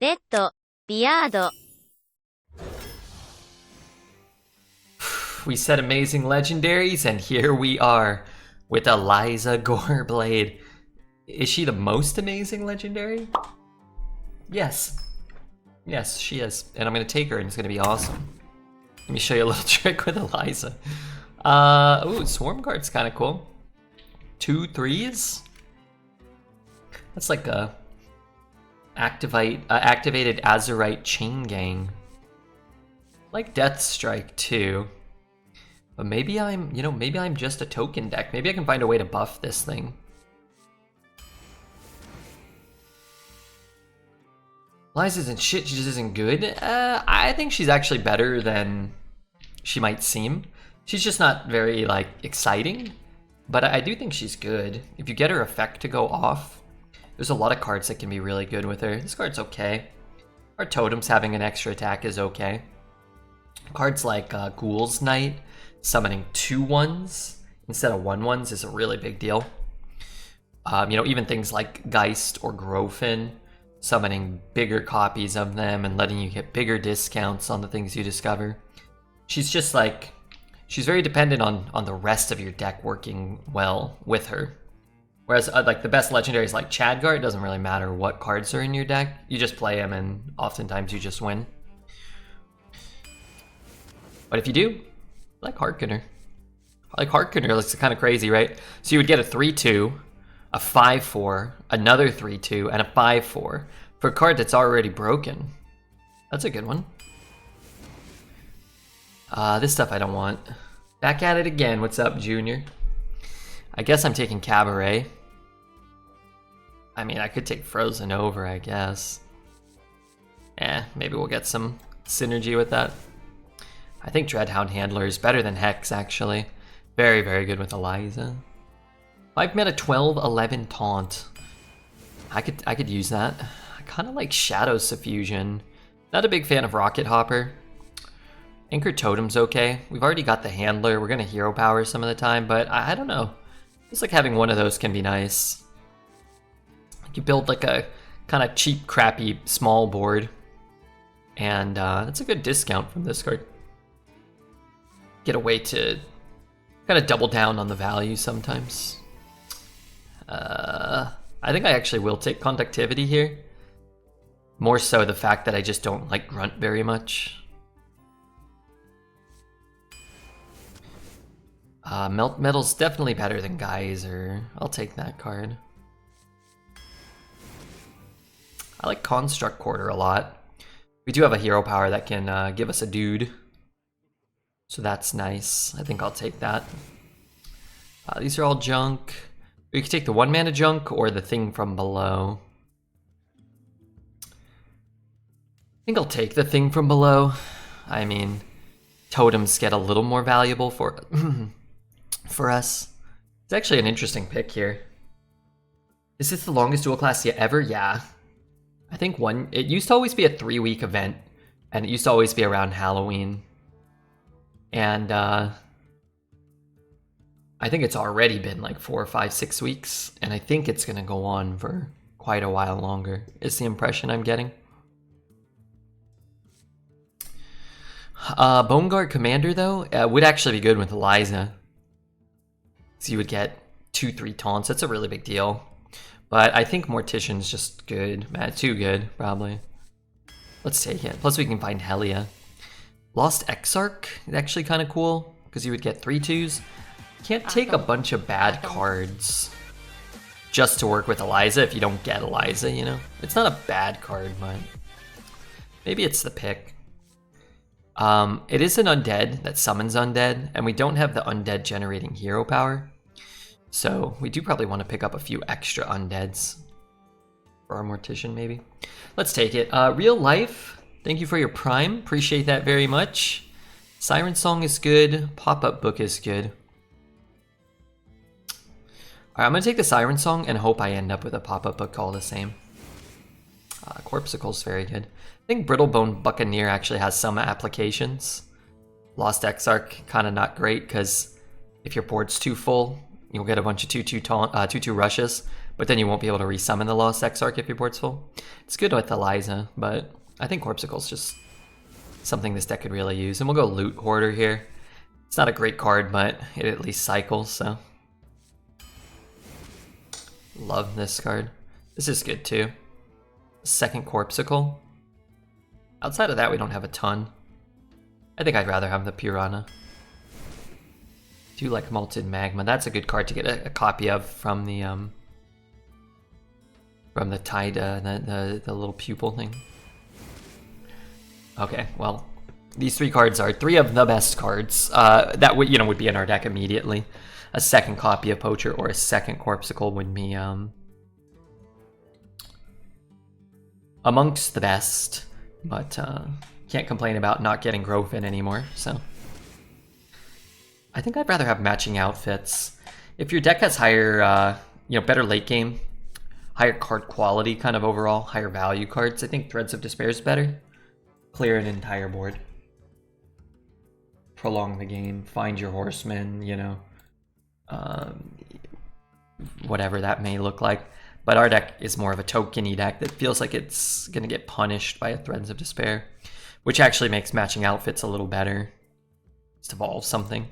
レッド、ビアード。 We said amazing legendaries, and here we are with ELIZA Goreblade. Is she the most amazing legendary? Yes. Yes, she is. And I'm going to take her, and it's going to be awesome. Let me show you a little trick with ELIZA. Ooh, Swarm Guard's kind of cool. 2 3s? That's like a activated Azurite Chain Gang. Like Death Strike too. But maybe maybe I'm just a token deck. Maybe I can find a way to buff this thing. Liza isn't shit, she just isn't good. I think she's actually better than she might seem. She's just not very, like, exciting. But I do think she's good. If you get her effect to go off, there's a lot of cards that can be really good with her. This card's okay. Our Totems having an extra attack is okay. Cards like Ghoul's Knight, summoning 2/1s instead of 1/1s is a really big deal. Even things like Geist or Grofin, summoning bigger copies of them and letting you get bigger discounts on the things you discover. She's just like, she's very dependent on the rest of your deck working well with her. Whereas like the best legendaries like Chadgar, it doesn't really matter what cards are in your deck. You just play them and oftentimes you just win. But if you do, like Hearthstone. Like Hearthstone looks kind of crazy, right? So you would get a 3/2, a 5/4, another 3/2, and a 5/4 for a card that's already broken. That's a good one. This stuff I don't want. Back at it again. What's up, Junior? I guess I'm taking Cabaret. I mean, I could take Frozen Over, I guess. Maybe we'll get some synergy with that. I think Dreadhound Handler is better than Hex, actually. Very, very good with ELIZA. 5 mana 12/11 Taunt. I could use that. I kind of like Shadow Suffusion. Not a big fan of Rocket Hopper. Anchor Totem's okay. We've already got the Handler. We're gonna Hero Power some of the time, but I don't know. Just like having one of those can be nice. You build like a kind of cheap, crappy, small board. And that's a good discount from this card. Get a way to kind of double down on the value sometimes. I think I actually will take Conductivity here. More so the fact that I just don't like Grunt very much. Melt Metal's definitely better than Geyser. I'll take that card. I like Construct Quarter a lot. We do have a Hero Power that can give us a dude. So that's nice. I think I'll take that. These are all junk. You can take the 1 mana junk or the Thing from Below. I think I'll take the Thing from Below. I mean, totems get a little more valuable for for us. It's actually an interesting pick here. Is this the longest dual class yet ever? Yeah. I think it used to always be a 3-week event, and it used to always be around Halloween. And I think it's already been like 4, 5, 6 weeks, and I think it's gonna go on for quite a while longer, is the impression I'm getting. Bone Guard Commander, though, would actually be good with ELIZA. So you would get 2/3 taunts. That's a really big deal. But I think Mortician's just good. Too good, probably. Let's take it. Plus we can find Helia. Lost Exarch is actually kind of cool, because you would get 3/2s. Can't take a bunch of bad cards just to work with ELIZA if you don't get ELIZA, you know? It's not a bad card, but maybe it's the pick. It is an undead that summons undead, and we don't have the undead generating hero power. So we do probably want to pick up a few extra undeads for our Mortician, maybe. Let's take it. Real Life, thank you for your Prime. Appreciate that very much. Siren Song is good. Pop-Up Book is good. Alright, I'm going to take the Siren Song and hope I end up with a Pop-Up Book all the same. Corpsicle's very good. I think Brittlebone Buccaneer actually has some applications. Lost Exarch, kind of not great, because if your board's too full, you'll get a bunch of 2/2 rushes. but then you won't be able to resummon the Lost Exarch if your board's full. It's good with ELIZA, but I think Corpsicle's just something this deck could really use. And we'll go Loot Hoarder here. It's not a great card, but it at least cycles, so. Love this card. This is good too. Second Corpsicle. Outside of that, we don't have a ton. I think I'd rather have the Piranha. Do like Malted Magma. That's a good card to get a copy of from the Tide, the little pupil thing. Okay, well, these three cards are three of the best cards that would would be in our deck immediately. A second copy of Poacher or a second Corpsicle would be amongst the best, but can't complain about not getting Growfin anymore. So I think I'd rather have matching outfits. If your deck has higher, better late game, higher card quality, kind of overall higher value cards, I think Threads of Despair is better. Clear an entire board. Prolong the game. Find your horseman, whatever that may look like. But our deck is more of a tokeny deck that feels like it's going to get punished by a Threads of Despair, which actually makes matching outfits a little better. Just evolve something.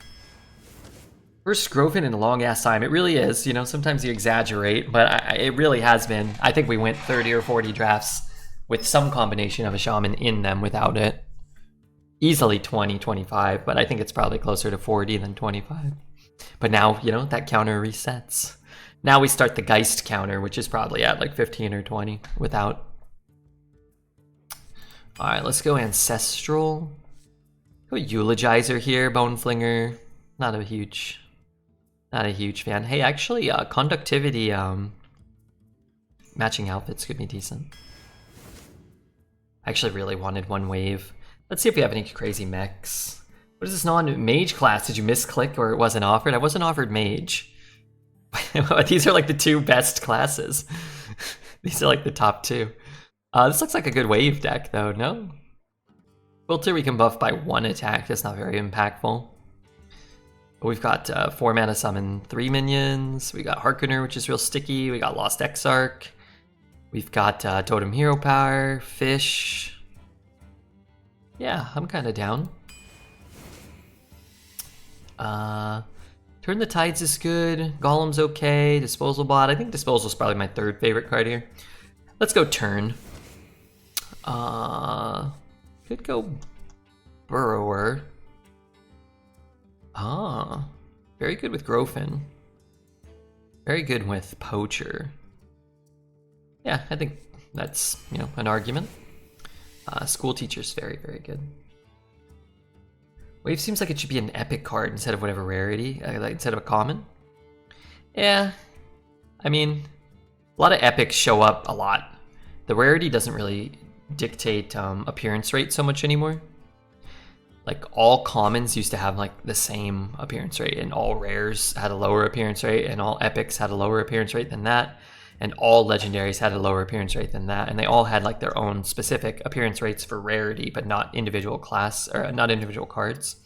First Growfin in a long-ass time. It really is. Sometimes you exaggerate, but it really has been. I think we went 30 or 40 drafts with some combination of a shaman in them without it. Easily 20, 25, but I think it's probably closer to 40 than 25. But now, that counter resets. Now we start the Geist counter, which is probably at like 15 or 20 without. Alright, let's go Ancestral. Go Eulogizer here, Boneflinger. Not a huge fan. Hey, actually, Conductivity matching outfits could be decent. I actually really wanted one wave. Let's see if we have any crazy mechs. What is this non-mage class? Did you misclick or it wasn't offered? I wasn't offered mage. These are like the two best classes. These are like the top two. This looks like a good wave deck though, no? Filter we can buff by 1 attack. That's not very impactful. But we've got 4 mana summon 3 minions. We got Harkoner, which is real sticky. We got Lost Exarch. We've got Totem Hero Power, Fish. Yeah, I'm kind of down. Turn the Tides is good. Golem's okay. Disposal Bot. I think Disposal's probably my third favorite card here. Let's go Turn. Could go Burrower. Very good with Growfin. Very good with Poacher. Yeah, I think that's, an argument. School Teacher's very, very good. Wave seems like it should be an epic card instead of whatever rarity, instead of a common. Yeah, I mean, a lot of epics show up a lot. The rarity doesn't really dictate appearance rate so much anymore. Like all commons used to have like the same appearance rate, and all rares had a lower appearance rate, and all epics had a lower appearance rate than that, and all legendaries had a lower appearance rate than that, and they all had like their own specific appearance rates for rarity, but not individual class or not individual cards.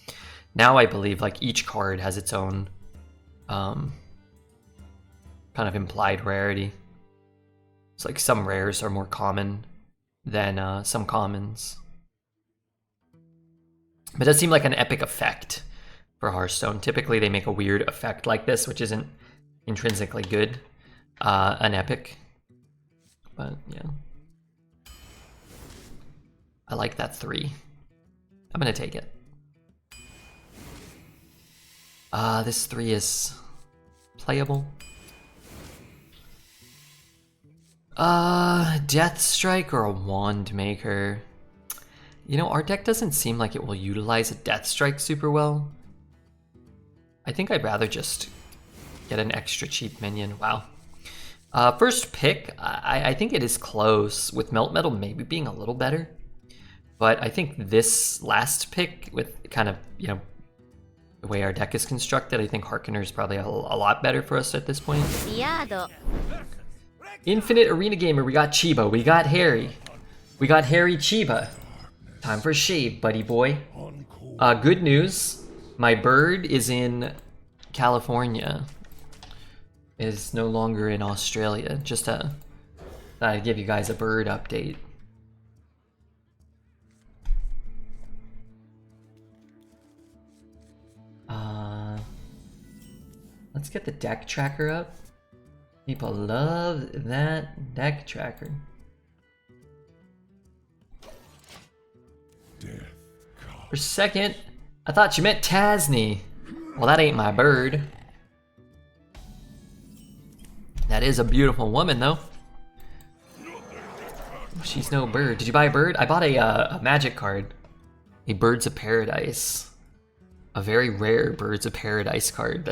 Now I believe like each card has its own kind of implied rarity. It's like some rares are more common than some commons. But it does seem like an epic effect for Hearthstone. Typically they make a weird effect like this, which isn't intrinsically good. An epic. But yeah. I like that 3. I'm gonna take it. This 3 is playable. Death Strike or a Wand Maker. Our deck doesn't seem like it will utilize a Death Strike super well. I think I'd rather just get an extra cheap minion. Wow. First pick, I think it is close, with Melt Metal maybe being a little better. But I think this last pick, with kind of, the way our deck is constructed, I think Harkoner is probably a lot better for us at this point. Infinite Arena Gamer, we got Chiba, we got Harry. We got Harry Chiba. Time for a shave, buddy boy. Good news, my bird is in California. is no longer in Australia. Just to give you guys a bird update. Let's get the deck tracker up. People love that deck tracker. For a second, I thought you meant Tasney. Well, that ain't my bird. That is a beautiful woman, though. She's no bird. Did you buy a bird? I bought a magic card. A Birds of Paradise. A very rare Birds of Paradise card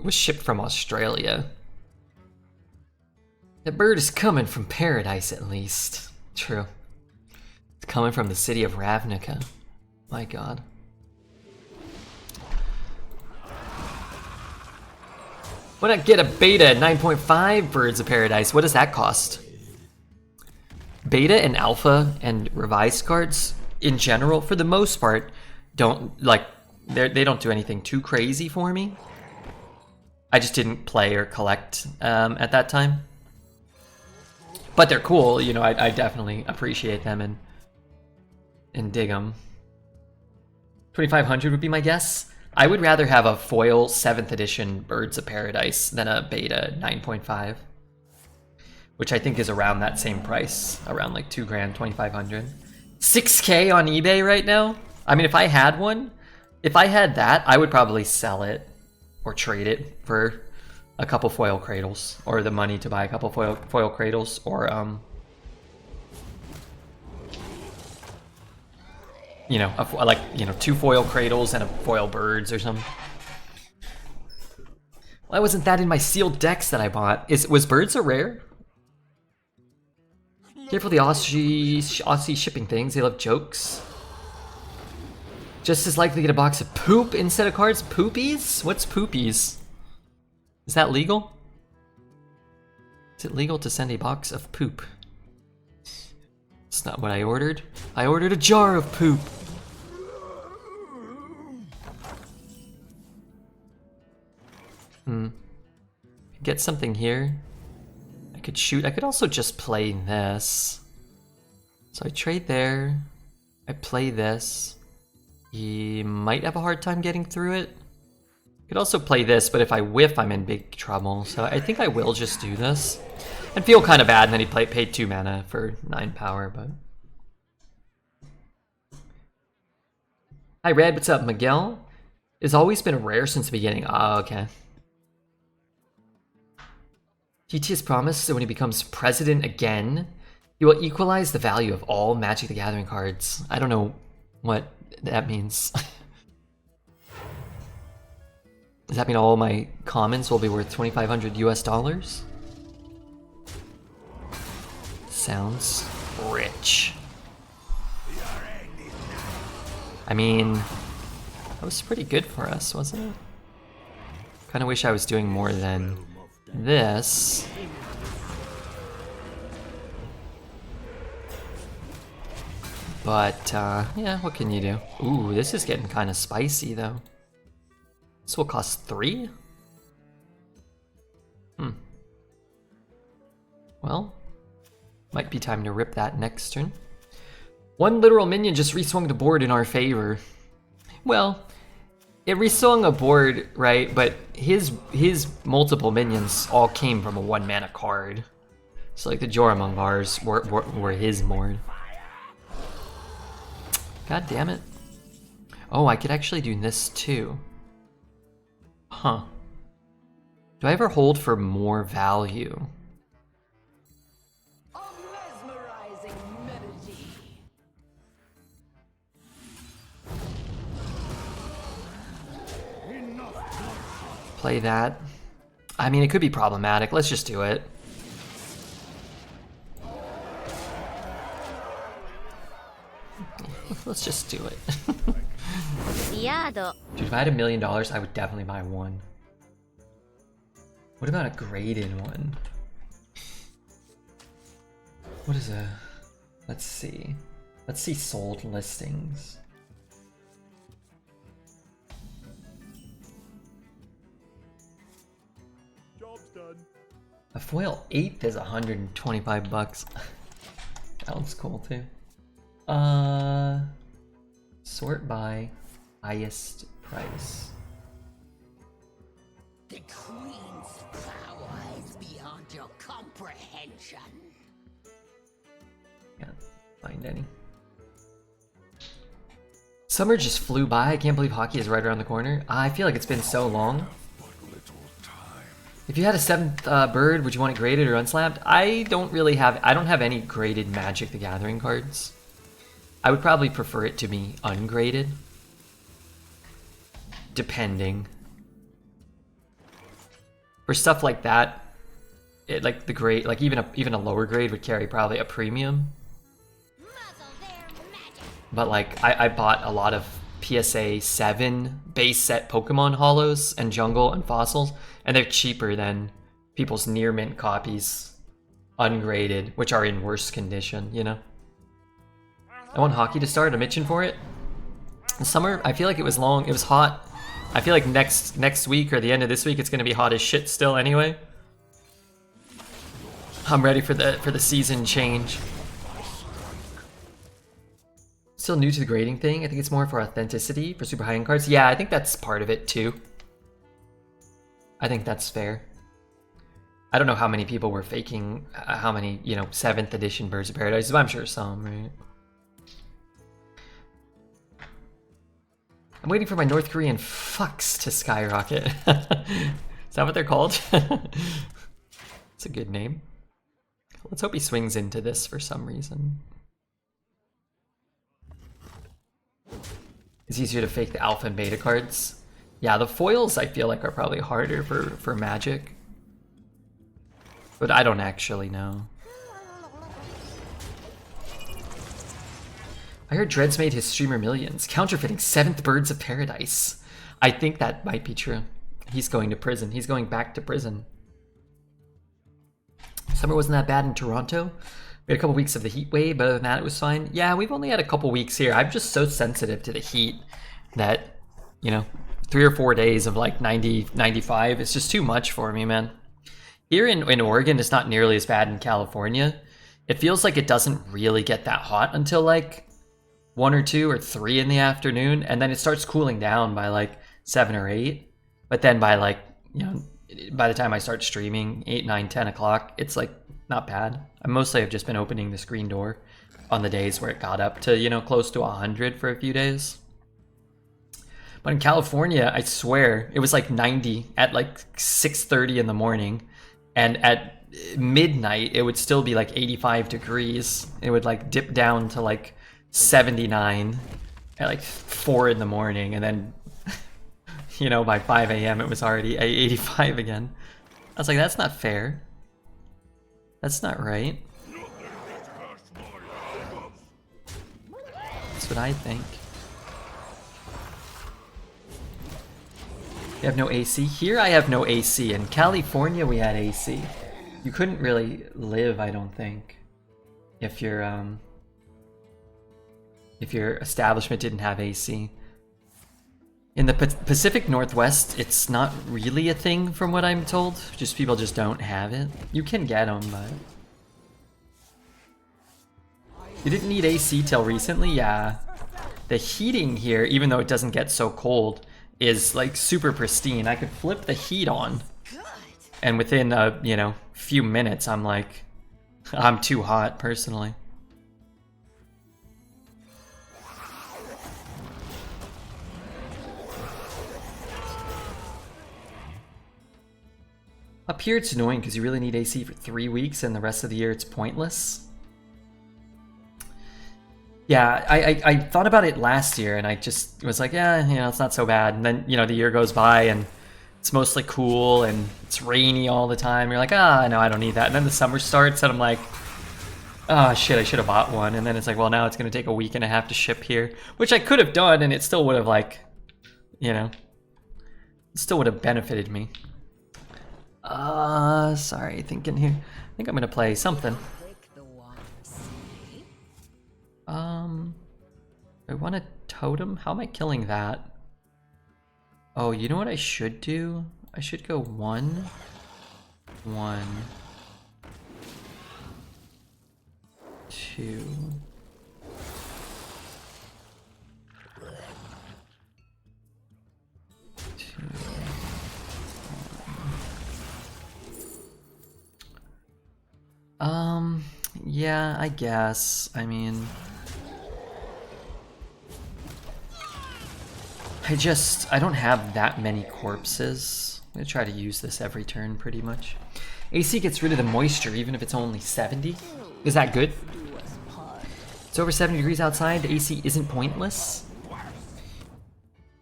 was shipped from Australia. The bird is coming from paradise, at least. True. It's coming from the city of Ravnica. My god. Why not get a beta 9.5 Birds of Paradise? What does that cost? Beta and alpha and revised cards, in general, for the most part, they don't do anything too crazy for me. I just didn't play or collect at that time. But they're cool, you know, I definitely appreciate them and dig them. 2,500 would be my guess. I would rather have a foil 7th edition Birds of Paradise than a beta 9.5. Which I think is around that same price. Around like 2 grand, 2,500. 6K on eBay right now? I mean, if I had one, if I had that, I would probably sell it or trade it for a couple foil cradles, or the money to buy a couple foil cradles, or you know, like, you know, 2 foil cradles and a foil birds or something. Why wasn't that in my sealed decks that I bought? Was birds a rare? Careful the Aussie shipping things. They love jokes. Just as likely to get a box of poop instead of cards. Poopies? What's poopies? Is that legal? Is it legal to send a box of poop? It's not what I ordered. I ordered a jar of poop. Get something here. I could shoot. I could also just play this. So I trade there. I play this. He might have a hard time getting through it. I could also play this, but if I whiff, I'm in big trouble. So I think I will just do this. And feel kind of bad, and then he paid 2 mana for 9 power, but... Hi Red, what's up? Miguel? It's always been rare since the beginning. Oh, okay. GT has promised that when he becomes president again, he will equalize the value of all Magic the Gathering cards. I don't know what that means. Does that mean all my commons will be worth $2,500 US? Sounds rich. I mean, that was pretty good for us, wasn't it? Kind of wish I was doing more than this. But, yeah, what can you do? Ooh, this is getting kind of spicy, though. This will cost 3? Well, might be time to rip that next turn. 1 literal minion just reswung the board in our favor. Well, it reswung a board, right? But his multiple minions all came from a 1 mana card. So like the Joramungars were his board. God damn it. Oh, I could actually do this too. Huh. Do I ever hold for more value? Play that. I mean, it could be problematic. Let's just do it. Let's just do it. Dude, if I had $1 million, I would definitely buy 1. What about a graded one? What is a... Let's see. Let's see sold listings. Job's done. A foil 8th is 125 bucks. That one's cool too. Sort by highest price. The Queen's power is beyond your comprehension. Can't find any. Summer just flew by. I can't believe hockey is right around the corner. I feel like it's been so long. If you had a 7th bird, would you want it graded or unslabbed? I don't have any graded Magic the Gathering cards. I would probably prefer it to be ungraded. Depending. For stuff like that, like the grade, like even a lower grade would carry probably a premium. But like I bought a lot of PSA 7 base set Pokemon holos and jungle and fossils, and they're cheaper than people's near mint copies, ungraded, which are in worse condition, you know? I want hockey to start, I'm itching for it. The summer, I feel like it was long, it was hot. I feel like next week or the end of this week it's gonna be hot as shit still anyway. I'm ready for the season change. Still new to the grading thing. I think it's more for authenticity for super high-end cards. Yeah, I think that's part of it too. I think that's fair. I don't know how many people were faking, how many, you know, 7th edition Birds of Paradise, but I'm sure some, right? I'm waiting for my North Korean fucks to skyrocket. Is that what they're called? It's a good name. Let's hope he swings into this for some reason. It's easier to fake the alpha and beta cards. Yeah, the foils I feel like are probably harder for Magic. But I don't actually know. I heard Dreads made his streamer millions, counterfeiting 7th Birds of Paradise. I think that might be true. He's going to prison. He's going back to prison. Summer wasn't that bad in Toronto. We had a couple weeks of the heat wave, but other than that, it was fine. Yeah, we've only had a couple weeks here. I'm just so sensitive to the heat that, you know, 3 or 4 days of like 90, 95, it's just too much for me, man. Here in Oregon, it's not nearly as bad in California. It feels like it doesn't really get that hot until like 1 or 2 or 3 in the afternoon, and then it starts cooling down by like 7 or 8. But then by like, you know, by the time I start streaming, 8, 9, 10 o'clock, it's like not bad. I mostly have just been opening the screen door on the days where it got up to, you know, close to 100 for a few days. But in California, I swear, it was like 90 at like 6:30 in the morning. And at midnight, it would still be like 85 degrees. It would like dip down to like 79 at like 4 in the morning. And then, you know, by 5 a.m. it was already 85 again. I was like, that's not fair. That's not right. That's what I think. You have no AC? Here I have no AC. In California we had AC. You couldn't really live, I don't think, if your establishment didn't have AC. In the Pacific Northwest, it's not really a thing from what I'm told. Just people just don't have it. You can get them, but... You didn't need AC till recently? Yeah. The heating here, even though it doesn't get so cold, is like super pristine. I could flip the heat on, and within a, you know, few minutes, I'm like, I'm too hot, personally. Up here it's annoying because you really need AC for 3 weeks and the rest of the year it's pointless. Yeah, I thought about it last year and I just was like, yeah, you know, it's not so bad. And then, you know, the year goes by and it's mostly cool and it's rainy all the time. You're like, ah, no, I don't need that. And then the summer starts and I'm like, oh shit, I should have bought one. And then it's like, well, now it's going to take a week and a half to ship here, which I could have done and it still would have, like, you know, it still would have benefited me. Sorry, thinking here. I think I'm gonna play something. I want a totem? How am I killing that? Oh, you know what I should do? I should go 1, 1, 2. Yeah, I guess. I mean, I don't have that many corpses. I'm gonna try to use this every turn pretty much. AC gets rid of the moisture even if it's only 70. Is that good? It's over 70 degrees outside, the AC isn't pointless?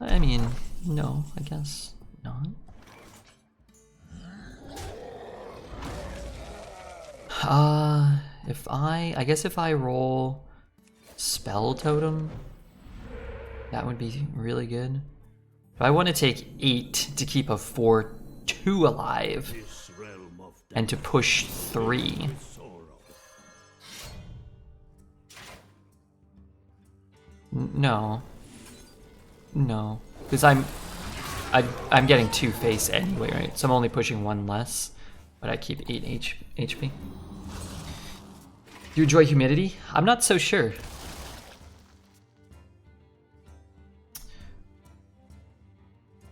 I mean, no, I guess not. I guess if I roll Spell Totem, that would be really good. But I want to take 8 to keep a 4-2 alive and to push 3. No, because I'm getting 2 face anyway, right? So I'm only pushing 1 less, but I keep 8 HP. Do you enjoy humidity? I'm not so sure.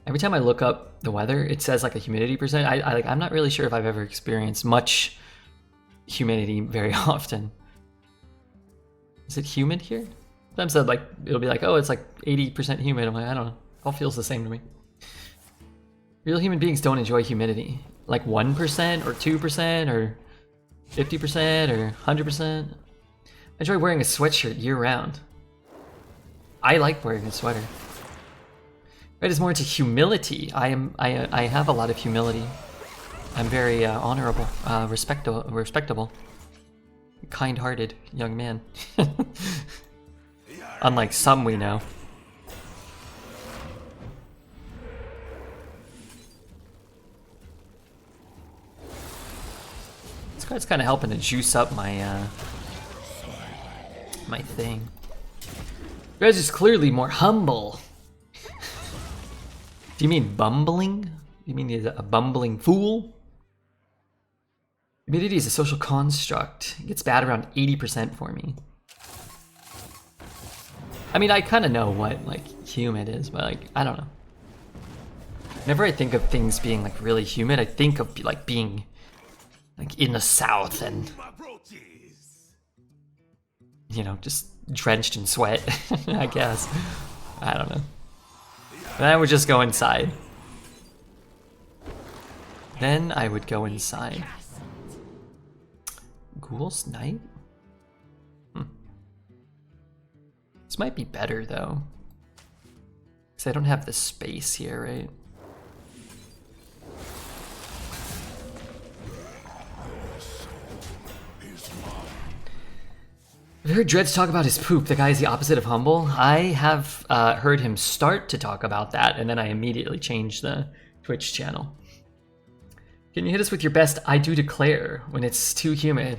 Every time I look up the weather, it says like a humidity percent. I'm not really sure if I've ever experienced much humidity very often. Is it humid here? Sometimes it'll be like, oh, it's like 80% humid. I'm like, I don't know. It all feels the same to me. Real human beings don't enjoy humidity. Like 1% or 2% or 50% or 100%. I enjoy wearing a sweatshirt year round. I like wearing a sweater. Red is more into humility. I have a lot of humility. I'm very honorable, respectable, kind-hearted young man. Unlike some we know. This card's kind of helping to juice up my my thing. Rez is clearly more humble. Do you mean bumbling? Do you mean he's a bumbling fool? Humidity is a social construct. It gets bad around 80% for me. I mean, I kind of know what like humid is, but like I don't know. Whenever I think of things being like really humid, I think of like being like in the south and, you know, just drenched in sweat, I guess. I don't know. Then I would just go inside. Then I would go inside. Ghoul's Night? This might be better though. Because I don't have the space here, right? I've heard Dreads talk about his poop. The guy is the opposite of humble. I have heard him start to talk about that, and then I immediately changed the Twitch channel. Can you hit us with your best I do declare when it's too humid?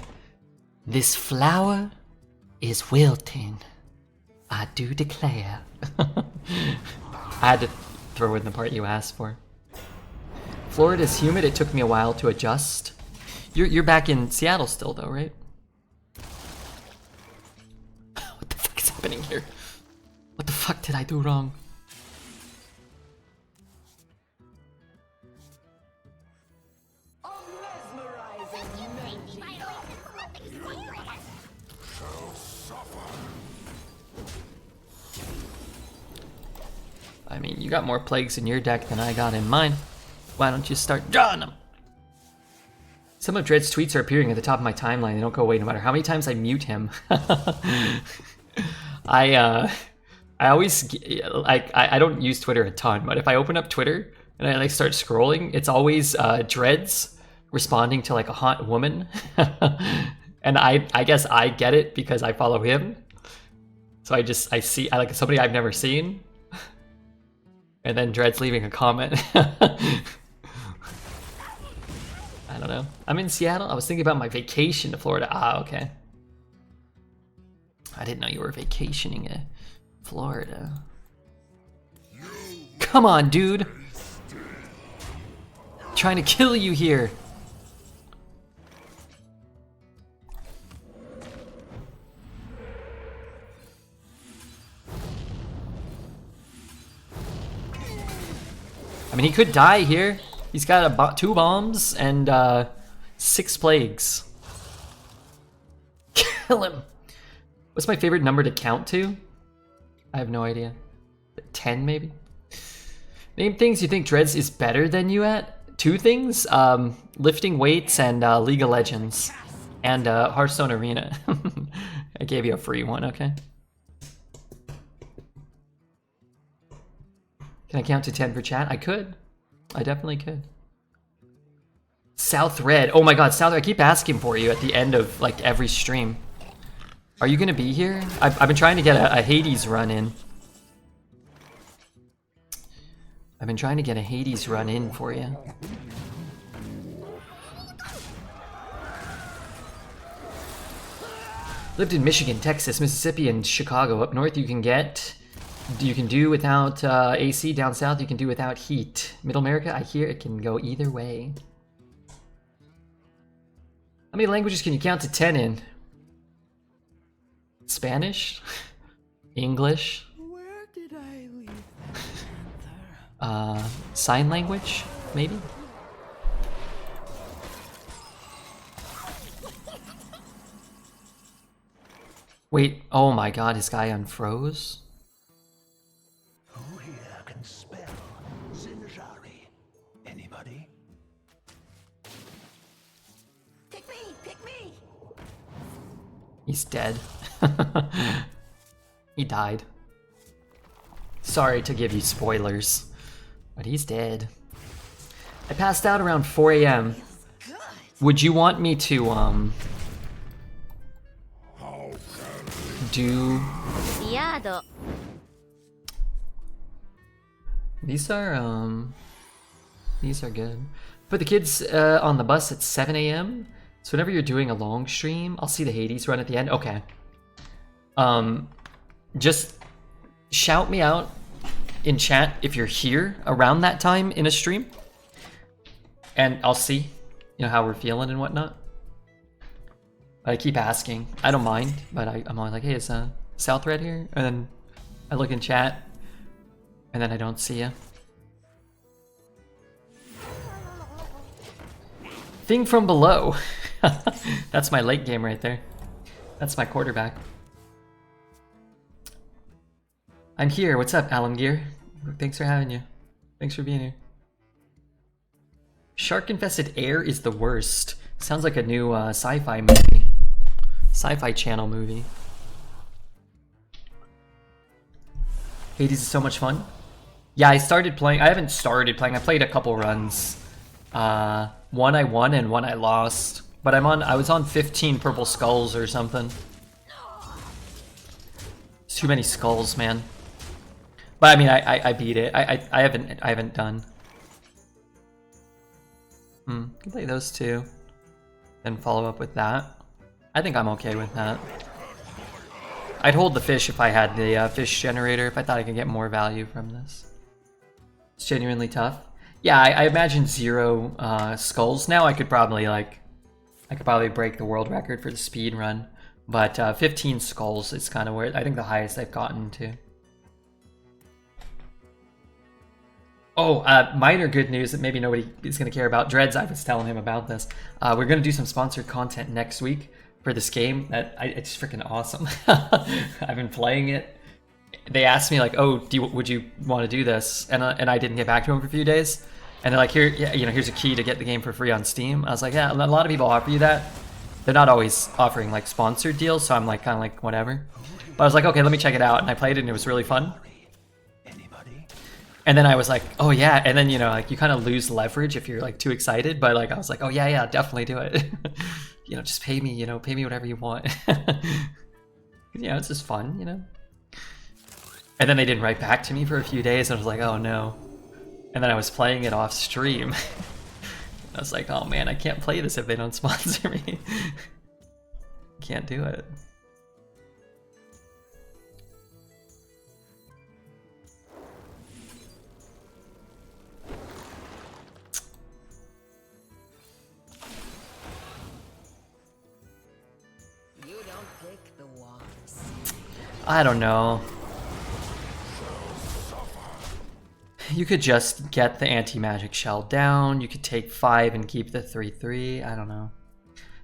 This flower is wilting. I do declare. I had to throw in the part you asked for. Florida is humid. It took me a while to adjust. You're back in Seattle still though, right? What the fuck is happening here? What the fuck did I do wrong? I mean, you got more plagues in your deck than I got in mine. Why don't you start drawing them? Some of Dread's tweets are appearing at the top of my timeline. They don't go away no matter how many times I mute him. I always, like, I don't use Twitter a ton, but if I open up Twitter and I like start scrolling, it's always Dreads responding to like a hot woman. And I guess I get it because I follow him. So I see like somebody I've never seen. And then Dread's leaving a comment. I don't know. I'm in Seattle. I was thinking about my vacation to Florida. Ah, okay. I didn't know you were vacationing in Florida. Come on, dude. I'm trying to kill you here. I mean, he could die here. He's got 2 bombs and 6 plagues. Kill him. What's my favorite number to count to? I have no idea. 10 maybe? Name things you think Dreads is better than you at. 2 things? Lifting weights and League of Legends. And Hearthstone Arena. I gave you a free one, okay? Can I count to 10 for chat? I could. I definitely could. South Red. Oh my god, South Red. I keep asking for you at the end of like every stream. Are you gonna be here? I've been trying to get a Hades run in. I've been trying to get a Hades run in for you. Lived in Michigan, Texas, Mississippi, and Chicago. Up north you can do without AC. Down south you can do without heat. Middle America, I hear it can go either way. How many languages can you count to 10 in? Spanish? English? Where did I leave Sign language, maybe? Wait, oh my god, his guy unfroze? Who here can spell Zinjari? Anybody? Pick me! Pick me! He's dead. He died. Sorry to give you spoilers, but he's dead. I passed out around 4 a.m. Would you want me to, do... ビアード These are good. Put the kids on the bus at 7 a.m. So whenever you're doing a long stream, I'll see the Hades run at the end. Okay. Just shout me out in chat if you're here around that time in a stream. And I'll see, you know, how we're feeling and whatnot. I keep asking. I don't mind, but I'm always like, hey, is South Red here? And then I look in chat, and then I don't see you. Thing from below. That's my late game right there. That's my quarterback. I'm here. What's up, Alamgear? Thanks for having you. Thanks for being here. Shark-infested air is the worst. Sounds like a new sci-fi movie. Sci-fi channel movie. Hades is so much fun. Yeah, I started playing. I haven't started playing. I played a couple runs. One I won and one I lost. But I was on 15 purple skulls or something. It's too many skulls, man. But I mean, I beat it. I haven't done. Can play those two. Then follow up with that. I think I'm okay with that. I'd hold the fish if I had the fish generator, if I thought I could get more value from this. It's genuinely tough. Yeah, I imagine 0 skulls. Now I could probably break the world record for the speed run. But 15 skulls is kind of where I think the highest I've gotten to. Oh, minor good news that maybe nobody is going to care about. Dreads, I was telling him about this. We're going to do some sponsored content next week for this game. It's freaking awesome. I've been playing it. They asked me like, "Oh, would you want to do this?" And I didn't get back to them for a few days. And they're like, "Here, yeah, here's a key to get the game for free on Steam." I was like, "Yeah, a lot of people offer you that. They're not always offering like sponsored deals, so I'm like kind of like whatever." But I was like, "Okay, let me check it out." And I played it, and it was really fun. And then I was like, oh yeah, and then like you kind of lose leverage if you're like too excited, but like I was like, oh yeah, definitely do it. Just pay me, pay me whatever you want. It's just fun, And then they didn't write back to me for a few days, and I was like, oh no. And then I was playing it off stream. I was like, oh man, I can't play this if they don't sponsor me. Can't do it. I don't know. You could just get the anti-magic shell down. You could take 5 and keep the 3/3. I don't know.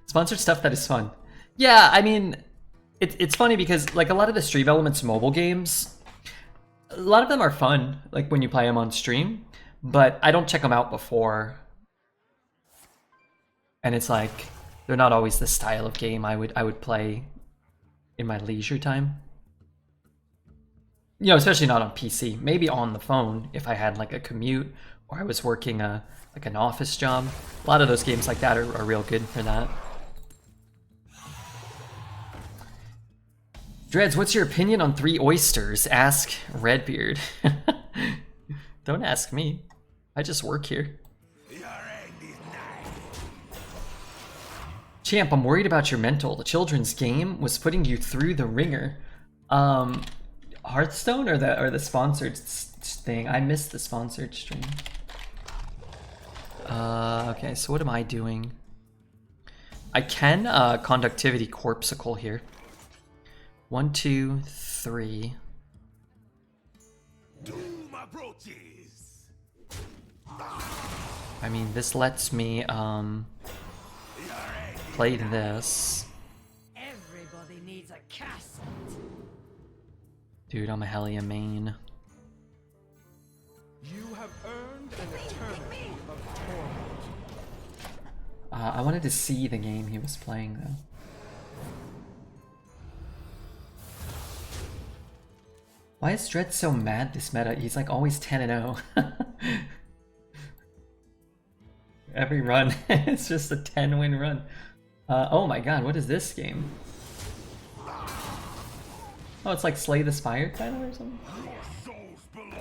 Sponsored stuff that is fun. Yeah, I mean, it's funny because like a lot of the Stream Elements mobile games, a lot of them are fun, like when you play them on stream, but I don't check them out before. And it's like, they're not always the style of game I would play in my leisure time. You know, especially not on PC. Maybe on the phone if I had like a commute or I was working like an office job. A lot of those games like that are real good for that. Dreads, what's your opinion on 3 oysters? Ask Redbeard. Don't ask me. I just work here. Champ, I'm worried about your mental. The children's game was putting you through the ringer. Hearthstone or the sponsored thing? I missed the sponsored stream. Okay, so what am I doing? I can conductivity corpsicle here. 1, 2, 3. I mean, this lets me play this. Everybody needs a cassette. Dude, I'm a Hellia main. You have earned an eternity of torment. I wanted to see the game he was playing though. Why is Dread so mad this meta? He's like always 10-0. Every run, it's just a 10-win run. Oh my god, what is this game? Oh, it's like Slay the Spire title or something?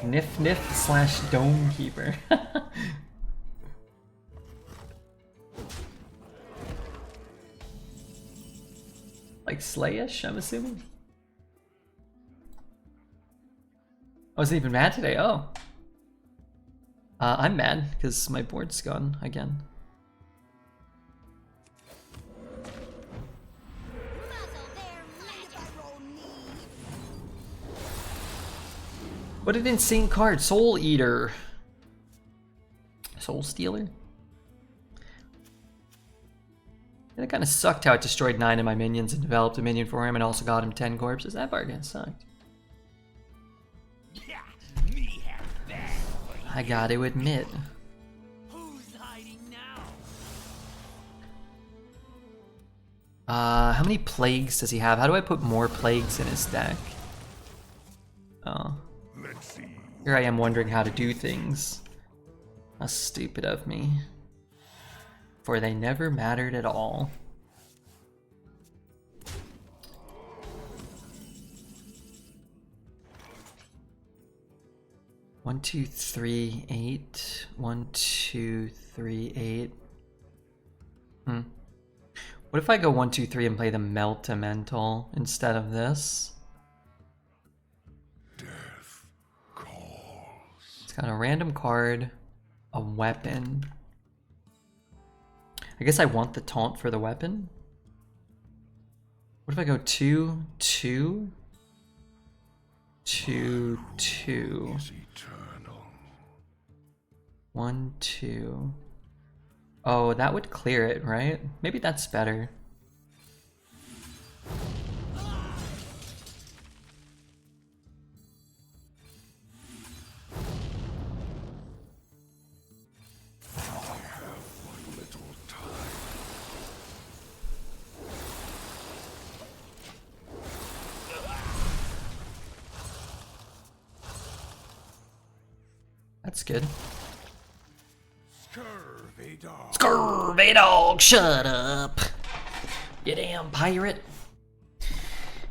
Nif Nif slash Dome Keeper. Like Slayish, I'm assuming? I wasn't even mad today, oh. I'm mad because my board's gone again. What an insane card, Soul Eater. Soul Stealer? And it kind of sucked how it destroyed 9 of my minions and developed a minion for him and also got him 10 corpses. That bargain sucked. I gotta admit. Who's hiding now? How many plagues does he have? How do I put more plagues in his deck? Oh. Here I am wondering how to do things. How stupid of me. For they never mattered at all. One, 2, 3, 8. 1, 2, 3, 8. What if I go 1, 2, 3 and play the Meltamental instead of this? Death calls. It's got a random card, a weapon. I guess I want the taunt for the weapon. What if I go 2, 2, 2, 2? Is eternal. 1, 2. Oh, that would clear it, right? Maybe that's better. That's good. Scurvy dog. Scurvy dog, shut up. You damn pirate.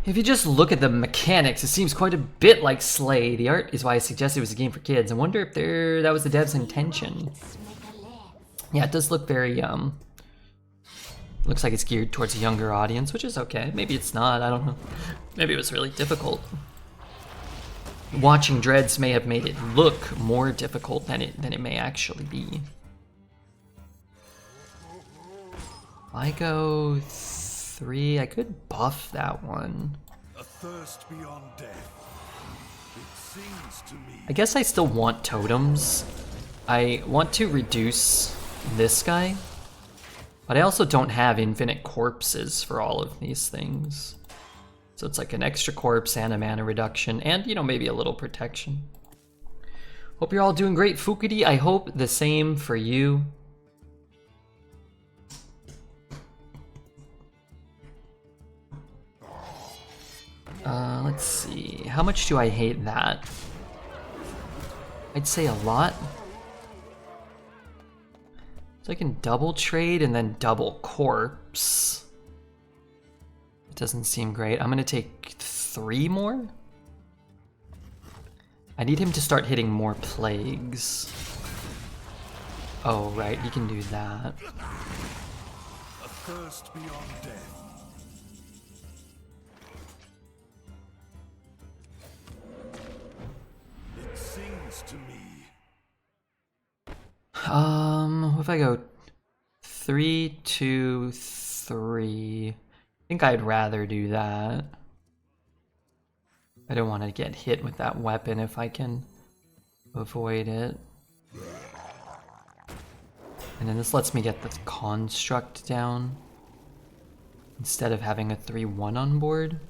If you just look at the mechanics, it seems quite a bit like Slay. The art is why I suggested it was a game for kids. I wonder if that was the dev's intention. Yeah, it does look very, looks like it's geared towards a younger audience, which is okay. Maybe it's not, I don't know. Maybe it was really difficult. Watching Dreads may have made it look more difficult than it may actually be. I go 3. I could buff that one. A thirst beyond death. Its I guess I still want totems. I want to reduce this guy, but I also don't have infinite corpses for all of these things. So it's like an extra corpse and a mana reduction and, you know, maybe a little protection. Hope you're all doing great, Fukudi. I hope the same for you. Let's see. How much do I hate that? I'd say a lot. So I can double trade and then double corpse. It doesn't seem great. I'm gonna take 3 more. I need him to start hitting more plagues. Oh, right, he can do that. A thirst beyond death. It sings to me. If I go 3, 2, 3, I think I'd rather do that. I don't want to get hit with that weapon if I can avoid it. And then this lets me get the construct down instead of having a 3/1 on board.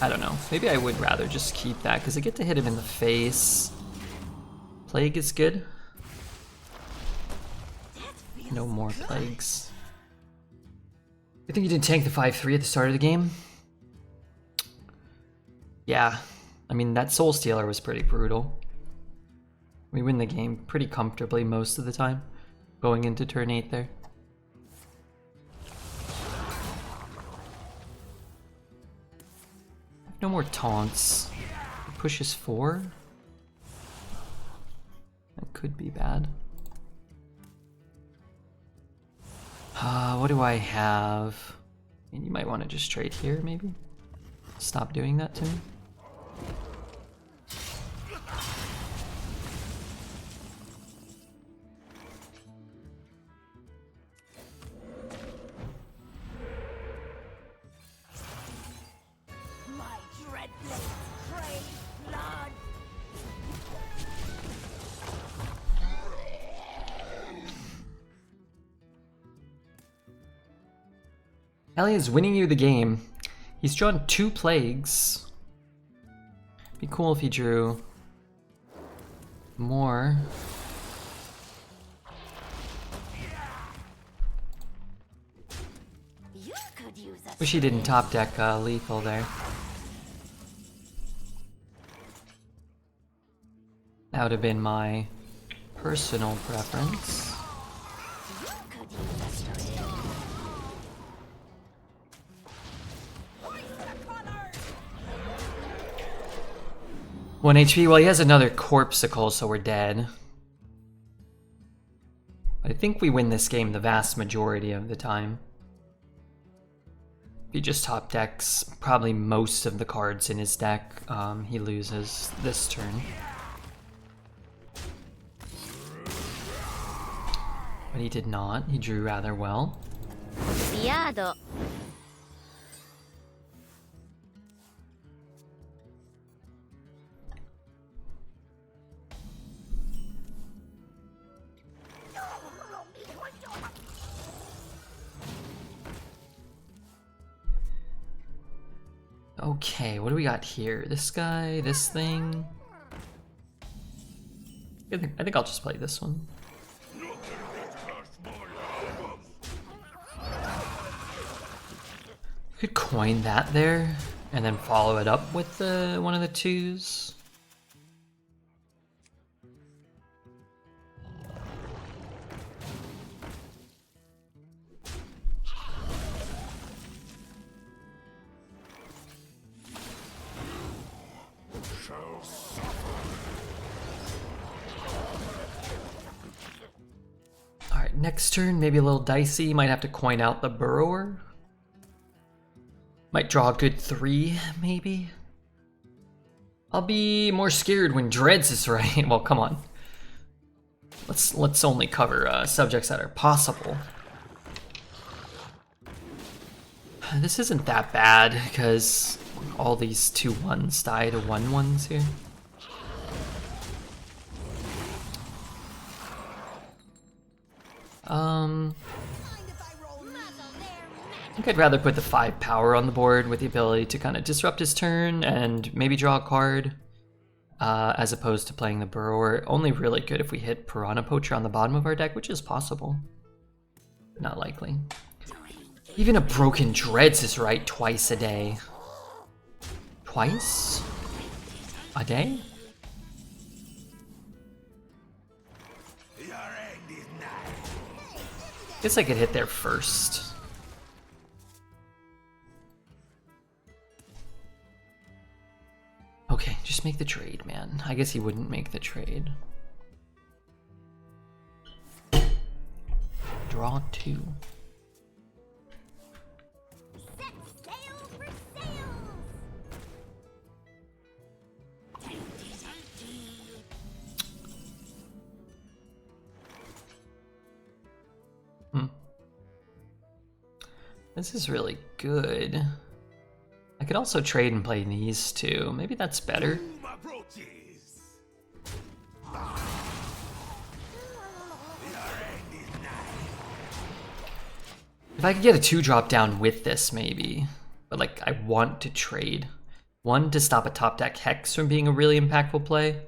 I don't know. Maybe I would rather just keep that because I get to hit him in the face. Plague is good. No more plagues. I think you didn't tank the 5-3 at the start of the game. Yeah, I mean, that Soul Stealer was pretty brutal. We win the game pretty comfortably most of the time, going into turn 8 there. No more taunts. It pushes 4. That could be bad. What do I have? I mean, you might want to just trade here, maybe? Stop doing that to me. My dread blades crave blood. Ellie is winning you the game. He's drawn 2 plagues. Be cool if he drew more. You could use a Wish he didn't top deck lethal there. That would have been my personal preference. you could use a string. 1 HP. Well, he has another Corpsicle, so we're dead. I think we win this game the vast majority of the time. If he just top decks probably most of the cards in his deck, he loses this turn. But he did not. He drew rather well. ビアード Okay, what do we got here? This guy, this thing. I think I'll just play this one. Could coin that there and then follow it up with the one of the 2s. Alright, next turn, maybe a little dicey. Might have to coin out the Burrower. Might draw a good 3, maybe. I'll be more scared when Dreads is right. Well, come on. Let's only cover subjects that are possible. This isn't that bad because all these 2/1s die to 1/1s here. I think I'd rather put the 5 power on the board with the ability to kind of disrupt his turn and maybe draw a card, as opposed to playing the Burrower. Only really good if we hit Piranha Poacher on the bottom of our deck, which is possible. Not likely. Even a Broken Dreads is right twice a day. Twice? A day? Guess I could hit there first. Okay, just make the trade, man. I guess he wouldn't make the trade. Draw 2. This is really good. I could also trade and play these two. Maybe that's better. If I could get a 2-drop down with this, maybe. But like, I want to trade. 1, to stop a top deck Hex from being a really impactful play.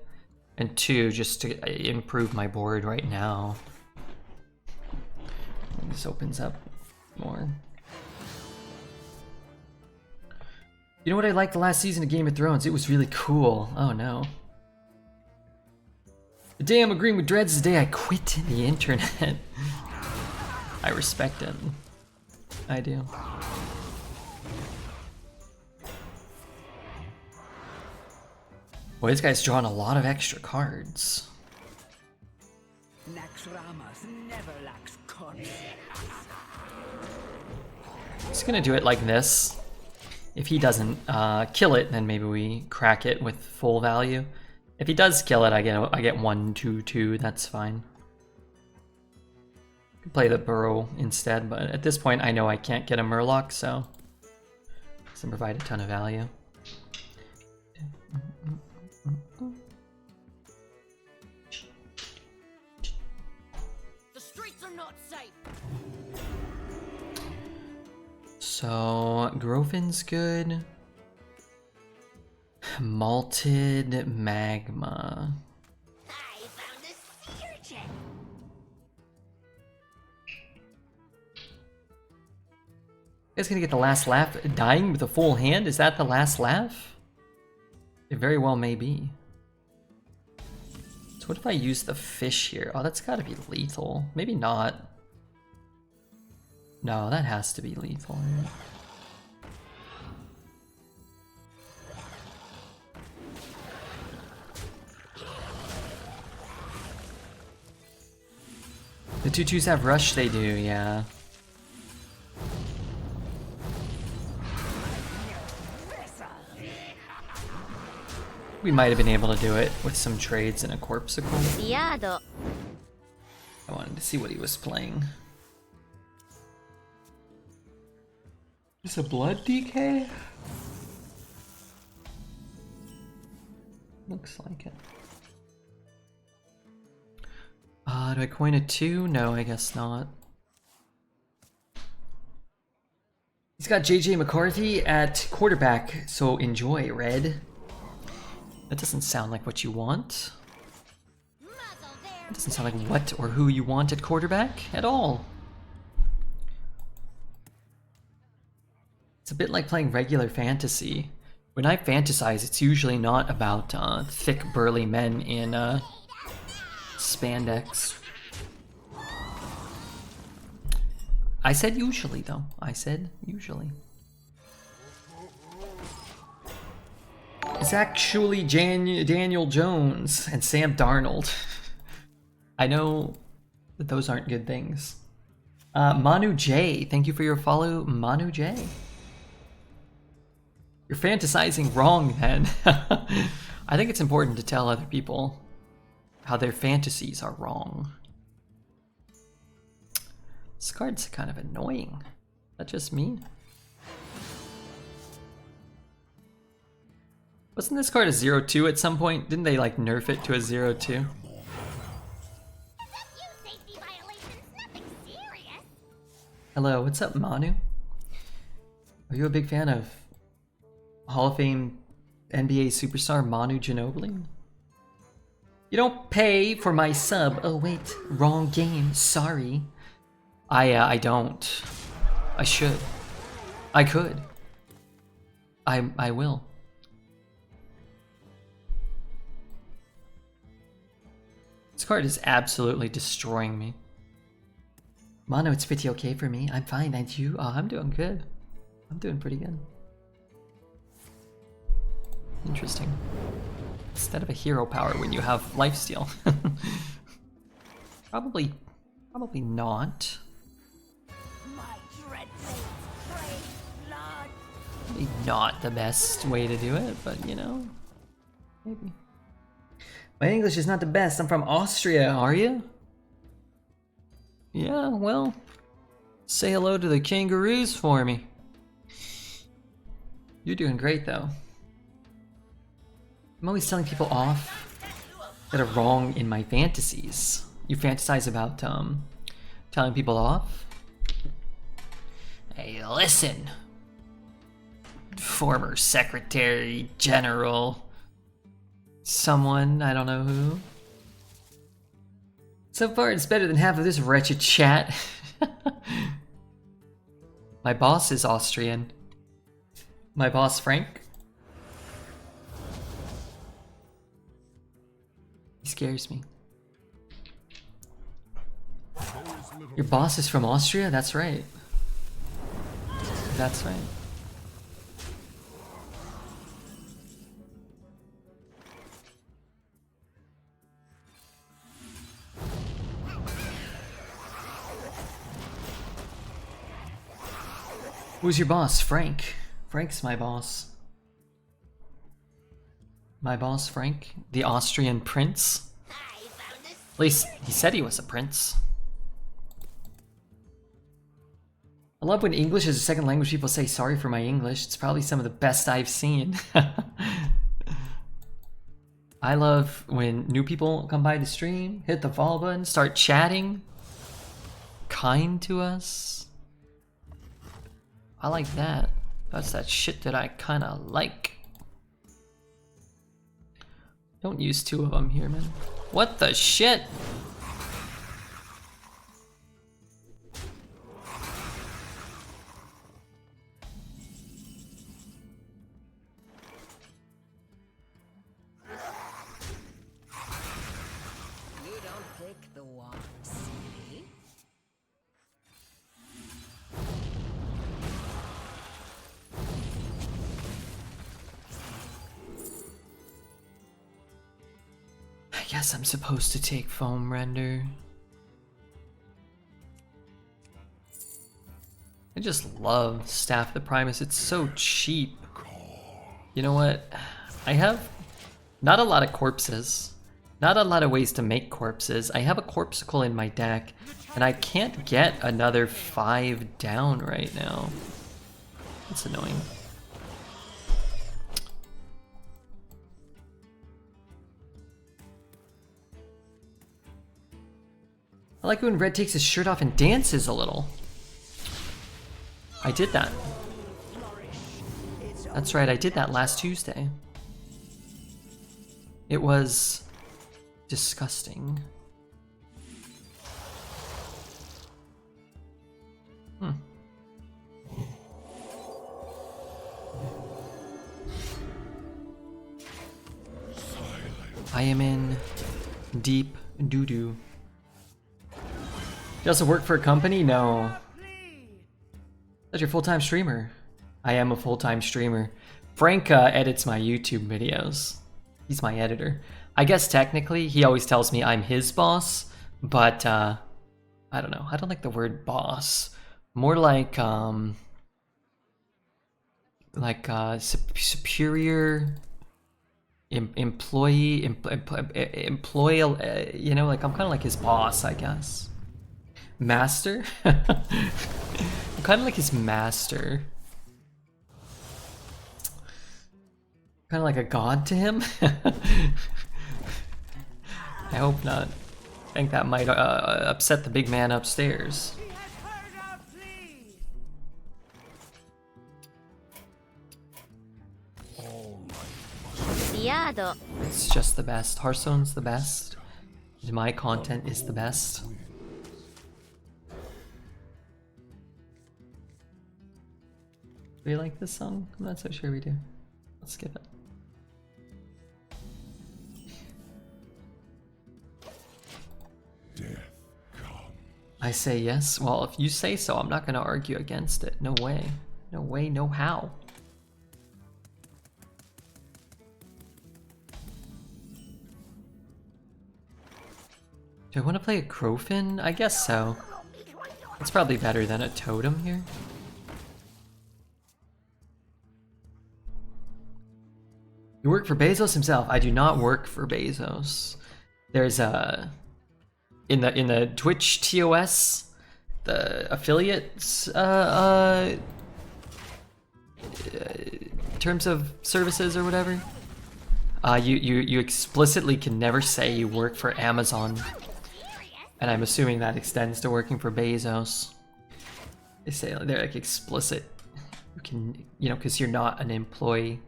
And 2, just to improve my board right now. This opens up more. You know what I liked the last season of Game of Thrones? It was really cool. Oh no. The day I'm agreeing with Dreads is the day I quit the internet. I respect it. I do. Boy, this guy's drawn a lot of extra cards. He's gonna do it like this. If he doesn't kill it, then maybe we crack it with full value. If he does kill it, I get 1, 2, 2. That's fine. Could play the Burrow instead, but at this point, I know I can't get a Murloc, so it doesn't provide a ton of value. The streets are not safe. So, Grofin's good. Malted Magma. I found a sea urchin. You guys gonna get the last laugh? Dying with a full hand? Is that the last laugh? It very well may be. So what if I use the fish here? Oh, that's gotta be lethal. Maybe not. No, that has to be lethal. Right? The 2/2s have rush, they do, yeah. We might have been able to do it with some trades and a Corpsicle. Yado. I wanted to see what he was playing. Is a blood DK? Looks like it. Do I coin a 2? No, I guess not. He's got JJ McCarthy at quarterback, so enjoy, Red. That doesn't sound like what you want. That doesn't sound like what or who you want at quarterback at all. It's a bit like playing regular fantasy. When I fantasize, it's usually not about thick, burly men in spandex. I said usually, though. I said usually. It's actually Daniel Jones and Sam Darnold. I know that those aren't good things. Manu J, thank you for your follow, Manu J. You're fantasizing wrong, then. I think it's important to tell other people how their fantasies are wrong. This card's kind of annoying. Is that just me? Wasn't this card a 0-2 at some point? Didn't they like nerf it to a 0-2? You safety violations, nothing serious. Hello, what's up, Manu? Are you a big fan of Hall of Fame NBA superstar Manu Ginobili? You don't pay for my sub. Oh wait, wrong game. Sorry. I don't. I should. I could. I will. This card is absolutely destroying me. Mono, it's pretty okay for me. I'm fine, and you? Oh, I'm doing good. I'm doing pretty good. Interesting. Instead of a hero power when you have lifesteal. Probably not. My dread fates, pray, Lord. Probably not the best way to do it, but you know, maybe. My English is not the best. I'm from Austria, are you? Yeah, well, say hello to the kangaroos for me. You're doing great, though. I'm always telling people off that are wrong in my fantasies. You fantasize about telling people off? Hey, listen, former Secretary General someone, I don't know who. So far it's better than half of this wretched chat. My boss is Austrian. My boss Frank. He scares me. Your boss is from Austria? That's right. That's right. Who's your boss? Frank. Frank's my boss. My boss, Frank. The Austrian prince. At least he said he was a prince. I love when English is a second language people say sorry for my English. It's probably some of the best I've seen. I love when new people come by the stream, hit the follow button, start chatting. Kind to us. I like that. That's that shit that I kinda like. Don't use two of them here, man. What the shit? You don't pick the one, see? I guess I'm supposed to take foam render. I just love Staff of the Primus. It's so cheap. You know what? I have not a lot of corpses. Not a lot of ways to make corpses. I have a corpsicle in my deck, and I can't get another 5 down right now. That's annoying. I like when Red takes his shirt off and dances a little. I did that. That's right, I did that last Tuesday. It was disgusting. I am in deep doo-doo. You also work for a company? No. That's your full-time streamer. I am a full-time streamer. Frank edits my YouTube videos. He's my editor. I guess technically he always tells me I'm his boss, but I don't know. I don't like the word boss. More like superior employee, you know, like I'm kind of like his boss, I guess. Master? I'm kind of like his master. Kind of like a god to him? I hope not. I think that might upset the big man upstairs. It's just the best. Hearthstone's the best. My content is the best. Do we like this song? I'm not so sure we do. Let's skip it. Death comes. I say yes. Well, if you say so, I'm not gonna argue against it. No way. No way, no how. Do I want to play a Crowfin? I guess so. It's probably better than a Totem here. You work for Bezos himself. I do not work for Bezos. There's a in the Twitch TOS, the affiliates terms of services or whatever. You explicitly can never say you work for Amazon, and I'm assuming that extends to working for Bezos. They say they're like explicit. You can, you know, because you're not an employee.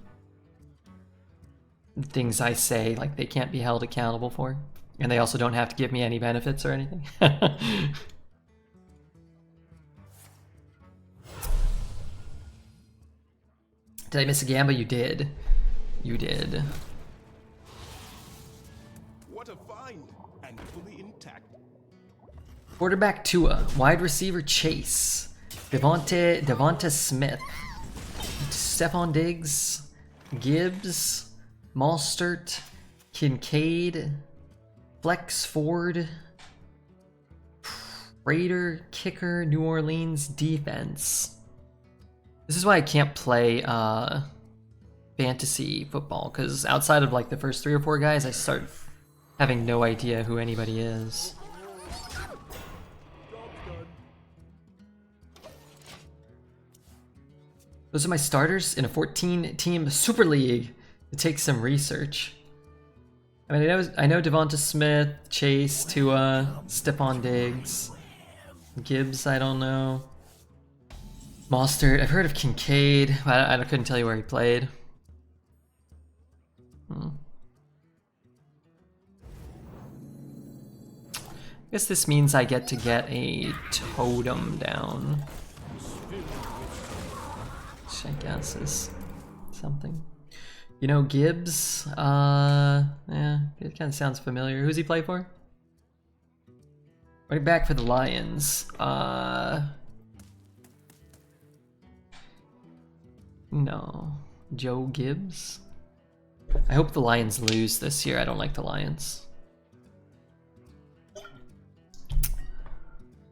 Things I say, like, they can't be held accountable for, and they also don't have to give me any benefits or anything. Did I miss a gamba? You did. You did. What a find! And fully intact. Quarterback Tua, wide receiver Chase, Devonta Smith, Stephon Diggs, Gibbs, Mostert, Kincaid, Flex Ford, Raider, kicker, New Orleans defense. This is why I can't play fantasy football, because outside of like the first 3 or 4 guys, I start having no idea who anybody is. Those are my starters in a 14-team Super League. It takes some research. I mean, I know Devonta Smith, Chase, Tua, Stephon Diggs, Gibbs. I don't know. Mostert. I've heard of Kincaid. I couldn't tell you where he played. I guess this means I get to get a totem down, which I guess is something. You know, Gibbs, yeah, it kind of sounds familiar. Who's he play for? Right back for the Lions. No. Joe Gibbs? I hope the Lions lose this year. I don't like the Lions.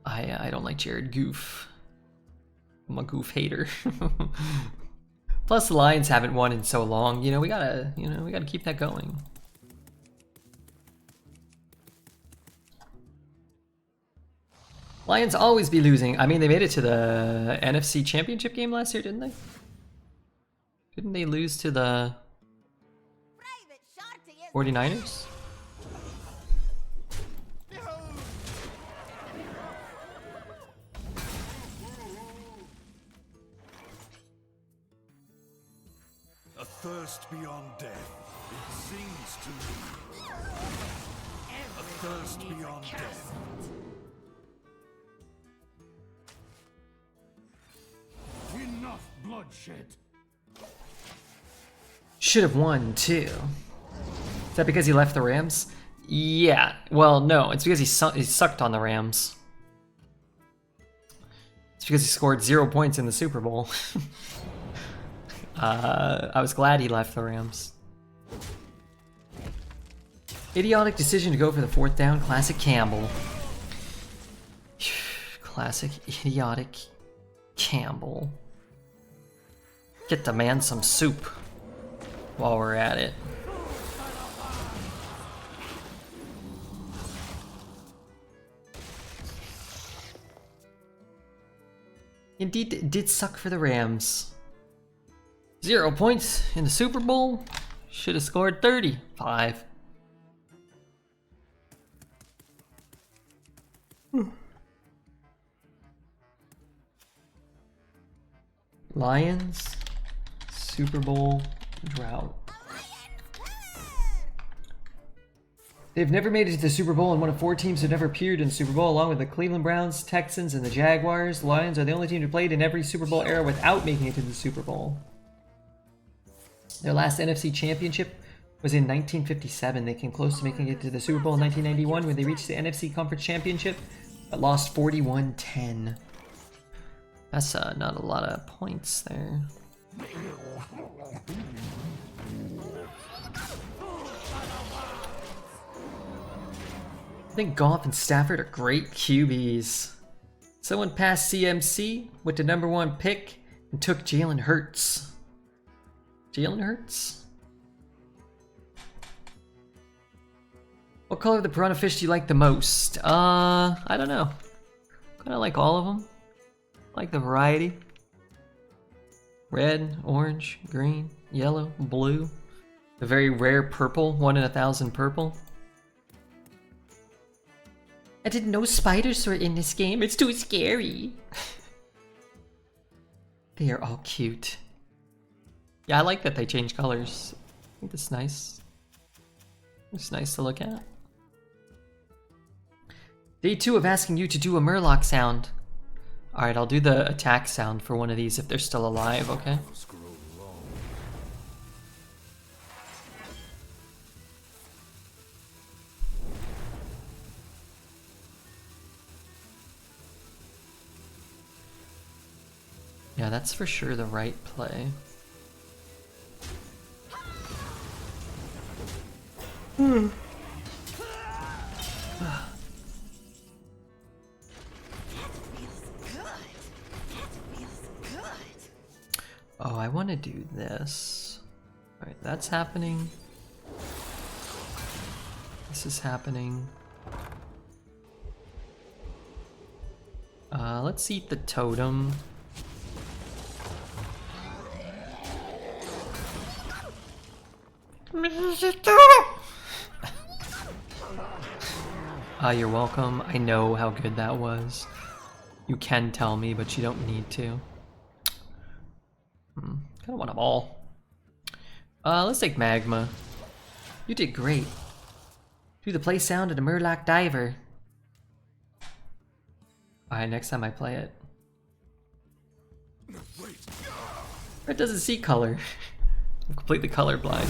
I don't like Jared Goof. I'm a Goof hater. Plus, the Lions haven't won in so long. You know, we gotta keep that going. Lions always be losing. I mean, they made it to the NFC Championship game last year, didn't they? Didn't they lose to the 49ers? A thirst beyond death. It sings to me. A thirst beyond death. Enough bloodshed. Should have won too. Is that because he left the Rams? Yeah. Well, no. It's because he sucked on the Rams. It's because he scored 0 points in the Super Bowl. I was glad he left the Rams. Idiotic decision to go for the 4th down. Classic Campbell. Classic idiotic Campbell. Get the man some soup while we're at it. Indeed, it did suck for the Rams. 0 points in the Super Bowl. Should have scored 35. Lions, Super Bowl drought. They've never made it to the Super Bowl, and one of 4 teams who never appeared in the Super Bowl, along with the Cleveland Browns, Texans, and the Jaguars. The Lions are the only team who played in every Super Bowl era without making it to the Super Bowl. Their last NFC championship was in 1957. They came close to making it to the Super Bowl in 1991 when they reached the NFC Conference Championship, but lost 41-10. That's not a lot of points there. I think Goff and Stafford are great QBs. Someone passed CMC with the #1 pick and took Jalen Hurts. Jalen Hurts? What color of the piranha fish do you like the most? I don't know. Kinda like all of them. Like the variety. Red, orange, green, yellow, blue. The very rare purple, 1 in 1,000 purple. I didn't know spiders were in this game. It's too scary. They are all cute. Yeah, I like that they change colors. I think that's nice. It's nice to look at. Day 2 of asking you to do a Murloc sound. Alright, I'll do the attack sound for one of these if they're still alive, okay? Yeah, that's for sure the right play. Oh, I want to do this. Alright, that's happening. This is happening. Let's eat the totem. You're welcome. I know how good that was. You can tell me, but you don't need to. Kinda want them all. Let's take Magma. You did great. Do the play sound of the Murloc Diver. Alright, next time I play it. It doesn't see color. I'm completely colorblind.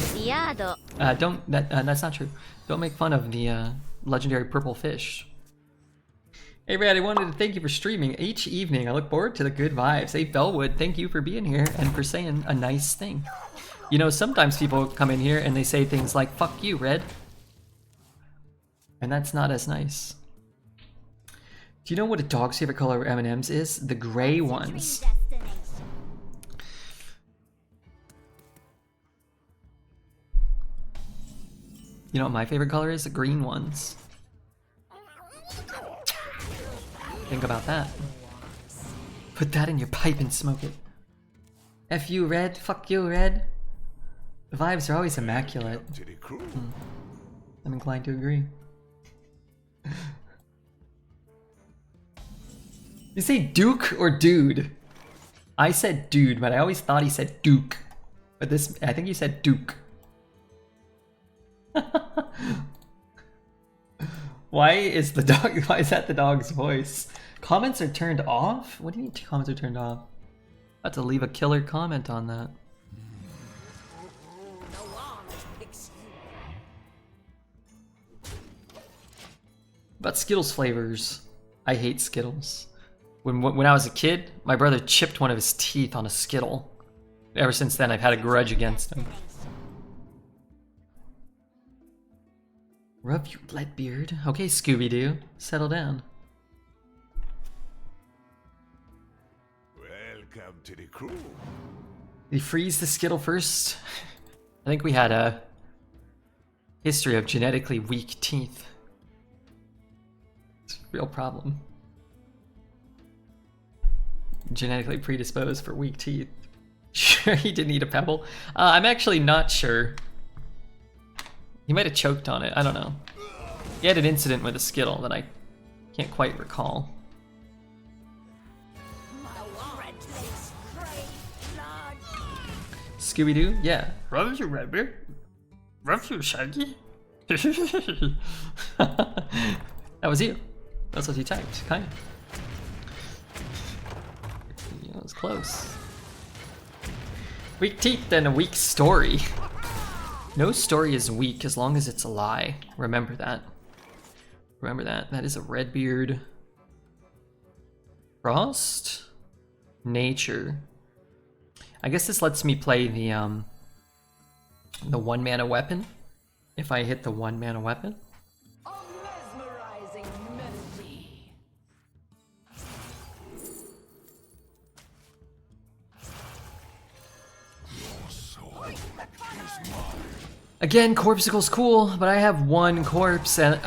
That's not true. Don't make fun of the legendary purple fish. Hey Brad, I wanted to thank you for streaming each evening. I look forward to the good vibes. Hey Bellwood, thank you for being here and for saying a nice thing. You know, sometimes people come in here and they say things like, fuck you, Red. And that's not as nice. Do you know what a dog's favorite color of M&Ms is? The gray ones. You know what my favorite color is? The green ones. Think about that. Put that in your pipe and smoke it. F you, Red. Fuck you, Red. The vibes are always immaculate. I'm inclined to agree. You say Duke or Dude? I said Dude, but I always thought he said Duke. But this, I think he said Duke. Why is that the dog's voice? Comments are turned off? What do you mean comments are turned off? I have to leave a killer comment on that. About Skittles flavors. I hate Skittles. When I was a kid, my brother chipped one of his teeth on a Skittle. Ever since then, I've had a grudge against him. Rub you, Redbeard. Okay, Scooby-Doo. Settle down. Welcome to the crew. Did he freeze the Skittle first? I think we had a history of genetically weak teeth. It's a real problem. Genetically predisposed for weak teeth. sure he didn't eat a pebble? I'm actually not sure. He might have choked on it, I don't know. He had an incident with a Skittle that I can't quite recall. Scooby-Doo? Yeah. Rub your Redbeard? Rub your Shaggy? That was you. That's what you typed, kind of. Yeah, it was close. Weak teeth and a weak story. No story is weak as long as it's a lie. Remember that. Remember that. That is a Redbeard. Frost? Nature. I guess this lets me play the 1-mana weapon. If I hit the 1-mana weapon. A mesmerizing melody. Again, Corpsicle's cool, but I have one corpse and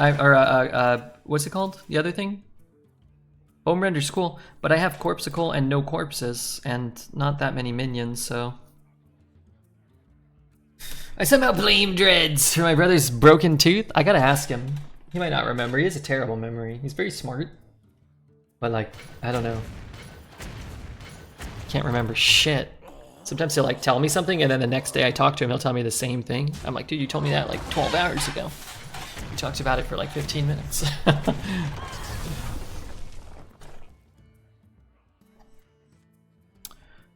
what's it called? The other thing? Home render's cool, but I have Corpsicle and no corpses and not that many minions, so I somehow blame Dreads for my brother's broken tooth. I gotta ask him. He might not remember. He has a terrible memory. He's very smart, but like, I don't know. Can't remember shit. Sometimes he'll like tell me something and then the next day I talk to him, he'll tell me the same thing. I'm like, dude, you told me that like 12 hours ago. We talked about it for like 15 minutes.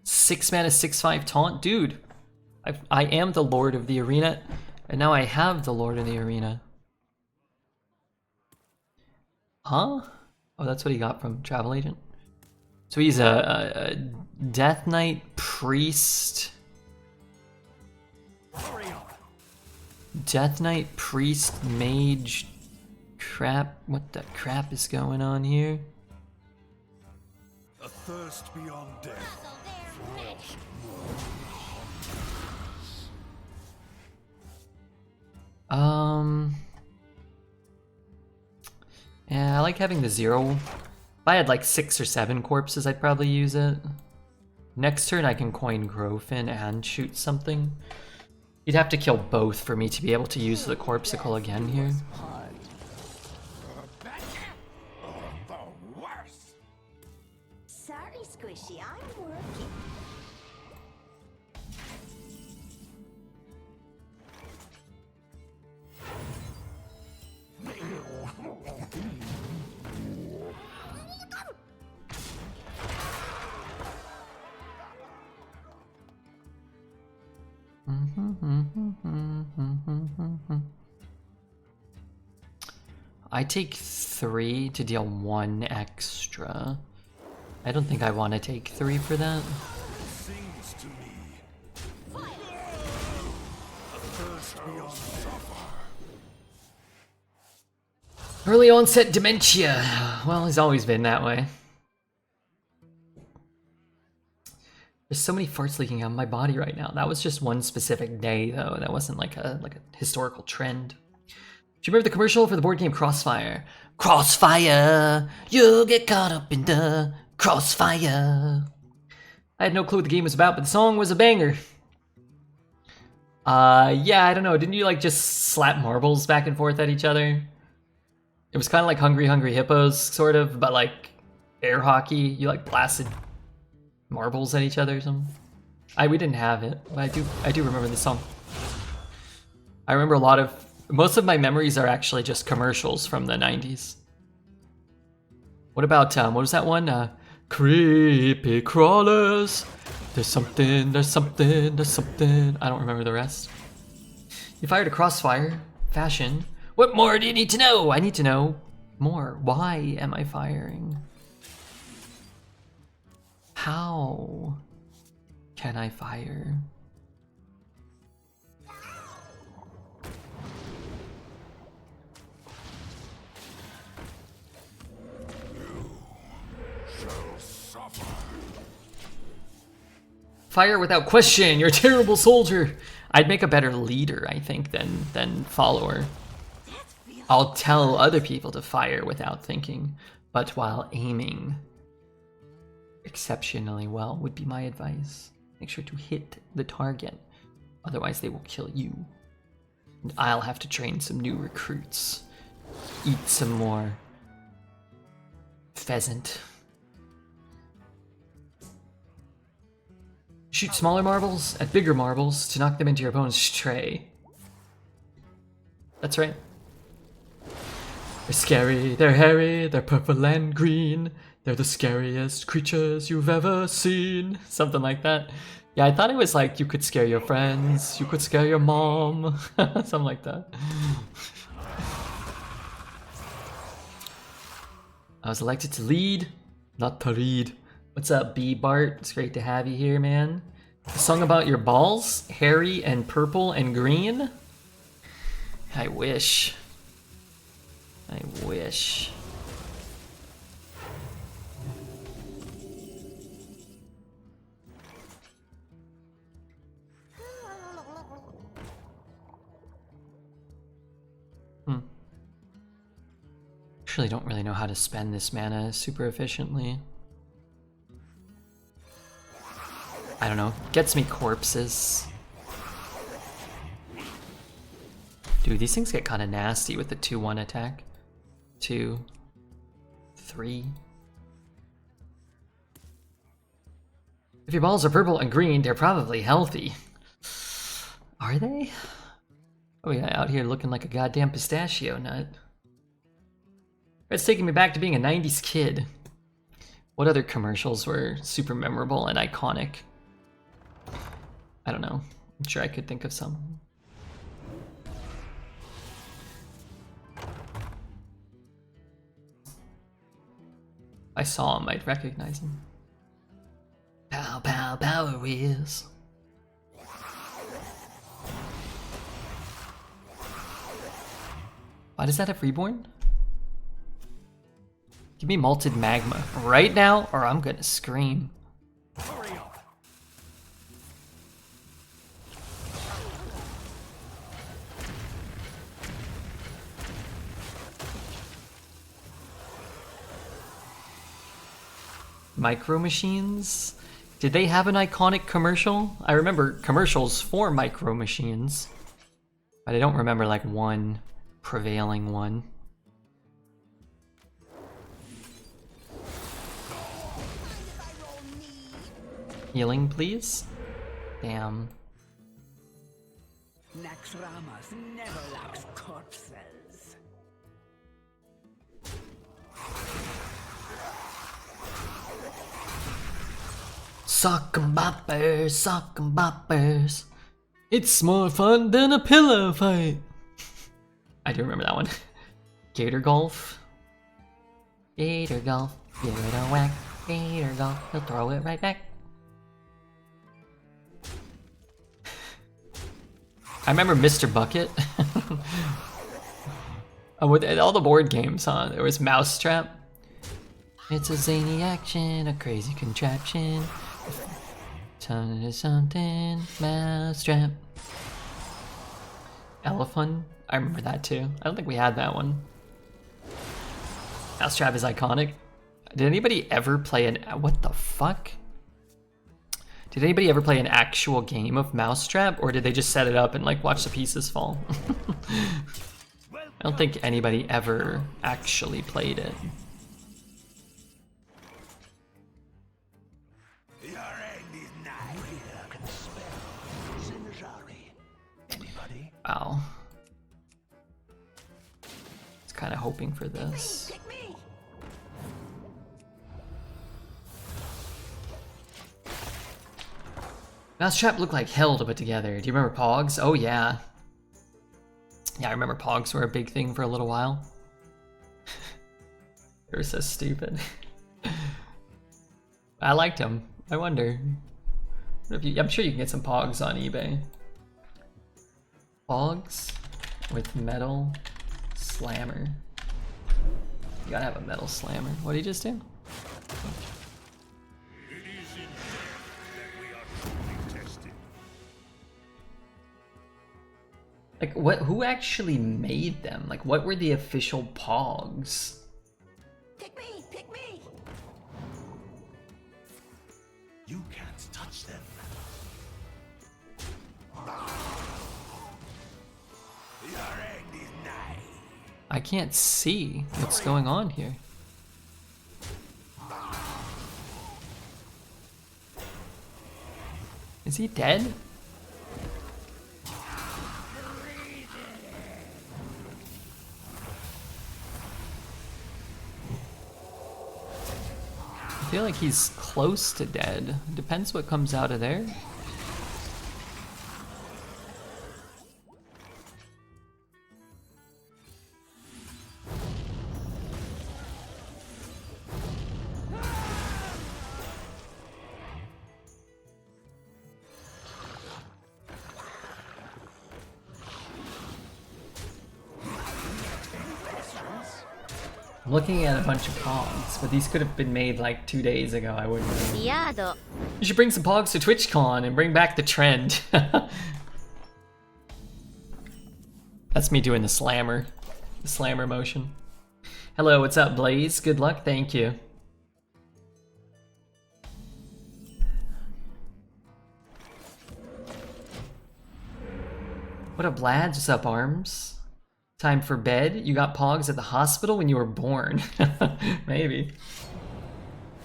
6-mana, 6/5 taunt? Dude, I am the Lord of the Arena, and now I have the Lord of the Arena. Huh? Oh, that's what he got from Travel Agent. So he's a Death Knight Priest. Death Knight Priest Mage crap. What the crap is going on here? A thirst beyond death. Yeah, I like having the 0. If I had like 6 or 7 corpses, I'd probably use it. Next turn I can coin Growfin and shoot something. You'd have to kill both for me to be able to use the Corpsicle again here. Sorry, Squishy, I'm working. I take 3 to deal 1 extra. I don't think I want to take 3 for that. Sings to me. A thirst beyond death. Early onset dementia. Well, he's always been that way. There's so many farts leaking out of my body right now. That was just one specific day, though. That wasn't like a historical trend. Do you remember the commercial for the board game Crossfire? Crossfire, you'll get caught up in the crossfire. I had no clue what the game was about, but the song was a banger. Yeah, I don't know. Didn't you like just slap marbles back and forth at each other? It was kind of like Hungry Hungry Hippos, sort of, but like air hockey. You like blasted marbles at each other or something. We didn't have it, but I do remember the song. I remember most of my memories are actually just commercials from the 90s. What about, what was that one? Creepy crawlers. There's something, there's something, there's something. I don't remember the rest. You fired a crossfire. Fashion. What more do you need to know? I need to know more. Why am I firing? How can I fire? Fire without question. You're a terrible soldier. I'd make a better leader, I think, than follower. I'll tell other people to fire without thinking, but while aiming exceptionally well would be my advice. Make sure to hit the target. Otherwise they will kill you. And I'll have to train some new recruits. Eat some more pheasant. Shoot smaller marbles at bigger marbles to knock them into your opponent's tray. That's right. They're scary, they're hairy, they're purple and green. They're the scariest creatures you've ever seen. Something like that. Yeah, I thought it was like you could scare your friends, you could scare your mom. Something like that. I was elected to lead, not to read. What's up, B Bart? It's great to have you here, man. A song about your balls? Hairy and purple and green? I wish. I wish. Actually don't really know how to spend this mana super efficiently. I don't know. Gets me corpses. Dude, these things get kind of nasty with the 2-1 attack. 2, 3. If your balls are purple and green, they're probably healthy. Are they? Oh yeah, out here looking like a goddamn pistachio nut. It's taking me back to being a 90s kid. What other commercials were super memorable and iconic? I don't know. I'm sure I could think of some. If I saw him, I'd recognize him. Pow, pow, Power Wheels. Why does that have Reborn? Give me Malted Magma right now, or I'm gonna scream. Hurry up. Micro Machines? Did they have an iconic commercial? I remember commercials for Micro Machines, but I don't remember like one prevailing one. Healing, please? Damn. Naxxramas never lacks corpses. Sock 'em boppers, sock 'em boppers. It's more fun than a pillow fight. I do remember that one. Gator Golf. Gator Golf, give it a whack. Gator Golf, he'll throw it right back. I remember Mr. Bucket. With all the board games, huh? There was Mousetrap. It's a zany action, a crazy contraption. Turn it into something. Mousetrap. Elephant. I remember that too. I don't think we had that one. Mousetrap is iconic. Did anybody ever play an... What the fuck? Did anybody ever play an actual game of Mousetrap, or did they just set it up and like watch the pieces fall? I don't think anybody ever actually played it. Your end is nigh. Anybody? Wow. I was kind of hoping for this. Pick me. Mousetrap looked like hell to put together. Do you remember Pogs? Oh yeah. Yeah, I remember Pogs were a big thing for a little while. They were so stupid. I liked them. I wonder. What if you, I'm sure you can get some Pogs on eBay. Pogs with metal slammer. You gotta have a metal slammer. What did he just do? Like, what? Who actually made them? Like, what were the official Pogs? Pick me. Pick me. You can't touch them. I can't see what's going on here. Is he dead? I feel like he's close to dead. Depends what comes out of there. I'm looking at a bunch of pogs, but these could have been made like 2 days ago. I wouldn't know. Yado. You should bring some pogs to TwitchCon and bring back the trend. That's me doing the slammer motion. Hello, what's up, Blaze? Good luck, thank you. What up, lads? What's up, Arms? Time for bed? You got pogs at the hospital when you were born. Maybe.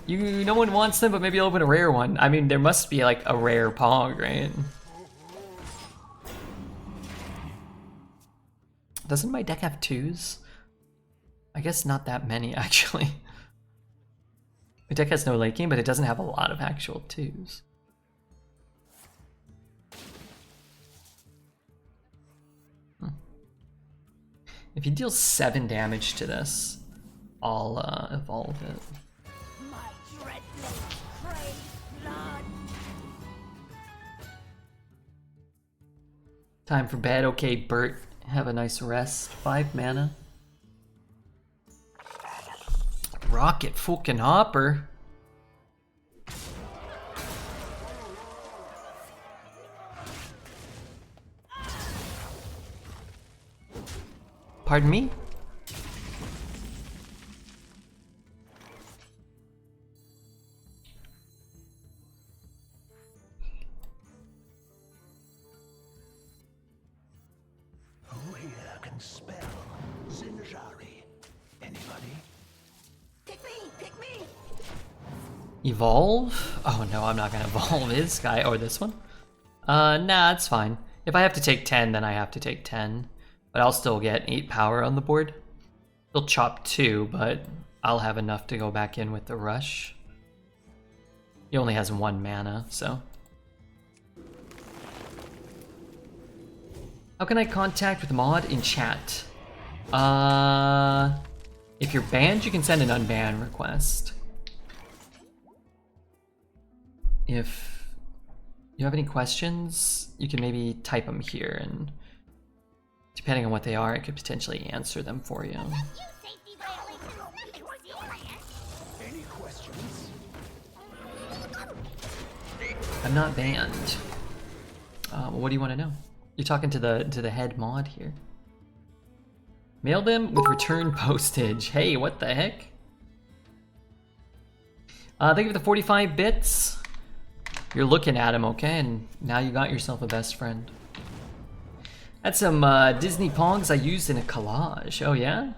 No one wants them, but maybe you'll open a rare one. I mean, there must be like a rare pog, right? Doesn't my deck have 2s? I guess not that many, actually. My deck has no late game, but it doesn't have a lot of actual 2s. If he deals 7 damage to this, I'll evolve it. My dread blade craves blood. Time for bed. Okay, Bert, have a nice rest. 5 mana. Rocket fucking hopper. Pardon me? Who here can spell Zinjari? Anybody? Pick me, pick me. Evolve? Oh no, I'm not gonna evolve this guy or this one. Nah, it's fine. If I have to take 10, then I have to take 10. But I'll still get 8 power on the board. He'll chop 2, but I'll have enough to go back in with the rush. He only has 1 mana, so. How can I contact with mod in chat? If you're banned, you can send an unban request. If you have any questions, you can maybe type them here, and depending on what they are, I could potentially answer them for you. Any questions? I'm not banned. Well, what do you want to know? You're talking to the head mod here. Mail them with return postage. Hey, what the heck? Thank you for the 45 bits. You're looking at him, okay? And now you got yourself a best friend. That's some Disney Pogs I used in a collage. Oh yeah?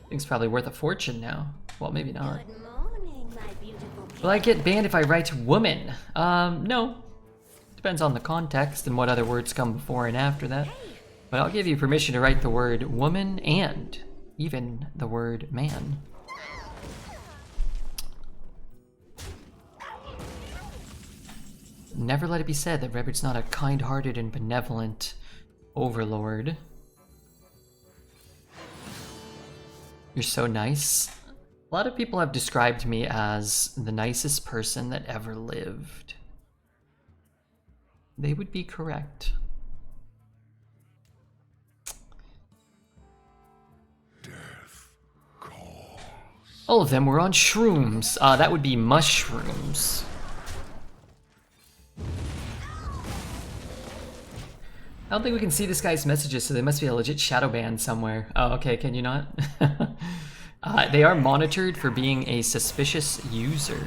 Thing's probably worth a fortune now. Well, maybe not. Good morning, my beautiful. Will I get banned if I write woman? No. Depends on the context and what other words come before and after that. But I'll give you permission to write the word woman and even the word man. Never let it be said that Redbeard's not a kind-hearted and benevolent overlord. You're so nice. A lot of people have described me as the nicest person that ever lived. They would be correct. Death calls. All of them were on shrooms. That would be mushrooms. I don't think we can see this guy's messages, so they must be a legit shadow ban somewhere. Oh, okay, can you not? They are monitored for being a suspicious user.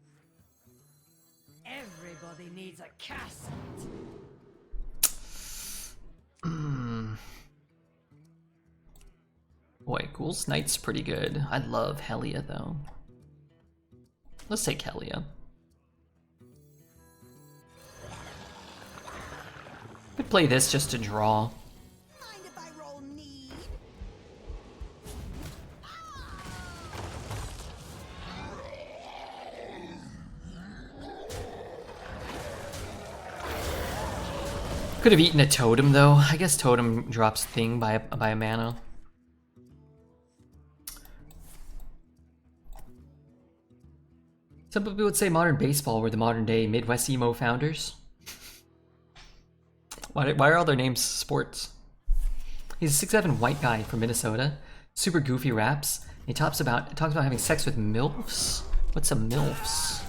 needs a castle. Boy, Ghoul's Knight's pretty good. I love Helia though. Let's take Helia. Could play this just to draw. Mind if I roll need? Could have eaten a totem though. I guess totem drops thing by a mana. Some people would say modern baseball were the modern day Midwest emo founders. Why are all their names sports? He's a 6'7" white guy from Minnesota. Super goofy raps. He talks about having sex with MILFs. What's a MILFs?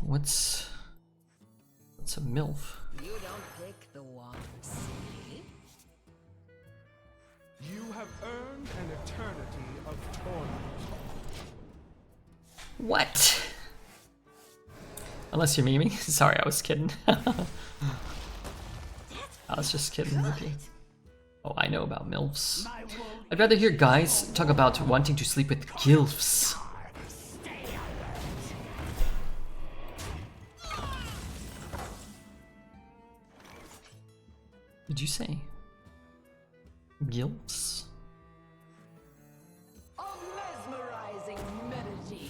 What's a MILF? You don't pick the ones. You have earned an eternity of torment. What? Unless you're memeing. Sorry, I was kidding. I was just kidding with you. Oh, I know about MILFs. I'd rather hear guys talk about wanting to sleep with GILFs. Did you say GILFs? A mesmerizing melody.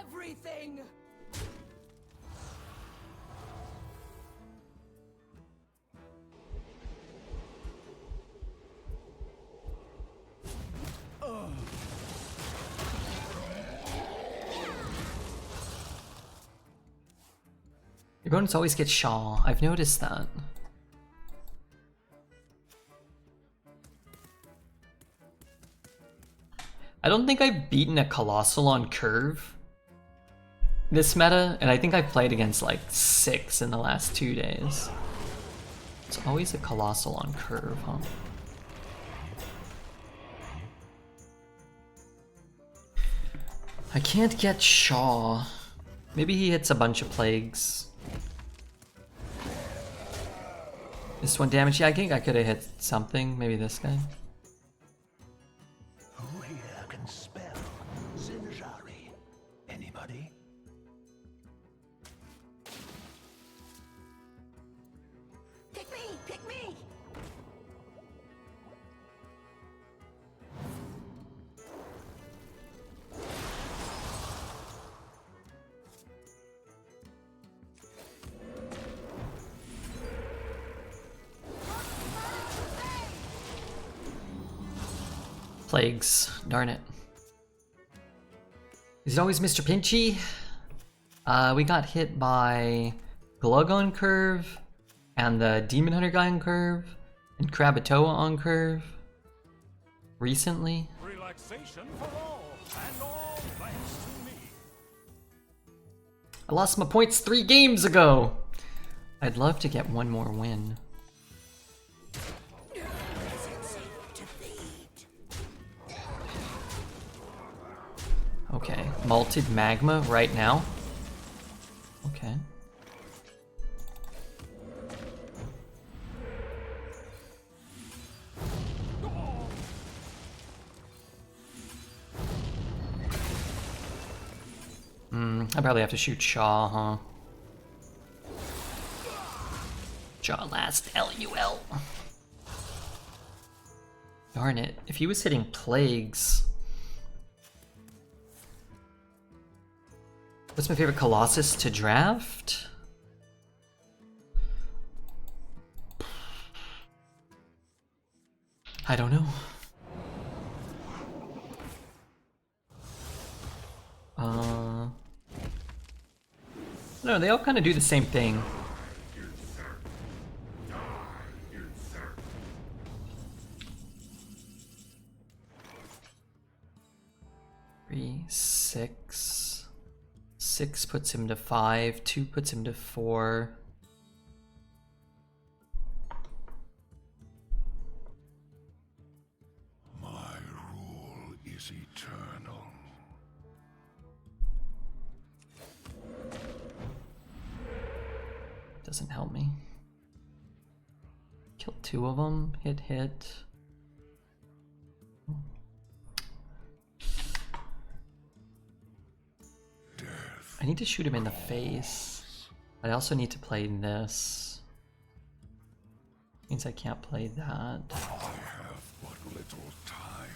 Everything. Your opponents always get Shaw. I've noticed that. I don't think I've beaten a Colossal on curve this meta, and I think I've played against like 6 in the last 2 days. It's always a Colossal on curve, huh? I can't get Shaw. Maybe he hits a bunch of plagues. This one damage, yeah, I think I could have hit something. Maybe this guy. Who here can spell Zinjari? Anybody? Pick me, pick me. Plagues, darn it. Is it always Mr. Pinchy? We got hit by Glug on curve, and the Demon Hunter guy on curve, and Krabatoa on curve recently. Relaxation for all, and all thanks to me. I lost my points 3 games ago. I'd love to get one more win. Okay, malted magma right now. Okay. I probably have to shoot Shaw, huh? Shaw last, LUL. Darn it, if he was hitting plagues. What's my favorite Colossus to draft? I don't know. No, they all kind of do the same thing. 3, 6. 6 puts him to 5. 2 puts him to 4. My rule is eternal. Doesn't help me. Killed 2 of them. Hit. I need to shoot him in the face. I also need to play this. Means I can't play that. I have but little time.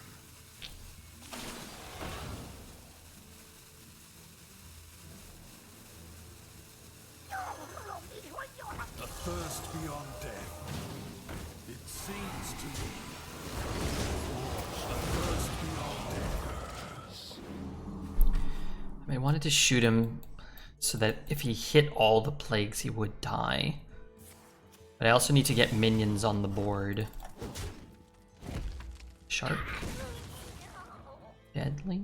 A thirst beyond death. It seems to me. A thirst beyond death. I wanted to shoot him so that if he hit all the plagues, he would die. But I also need to get minions on the board. Shark. Deadly.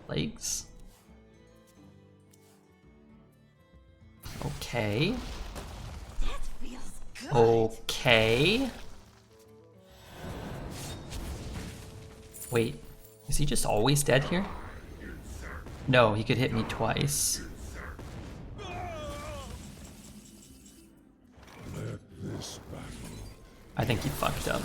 Plagues. Okay. That feels good. Okay. Wait, is he just always dead here? No, he could hit me twice. Let this battle. I think he fucked up.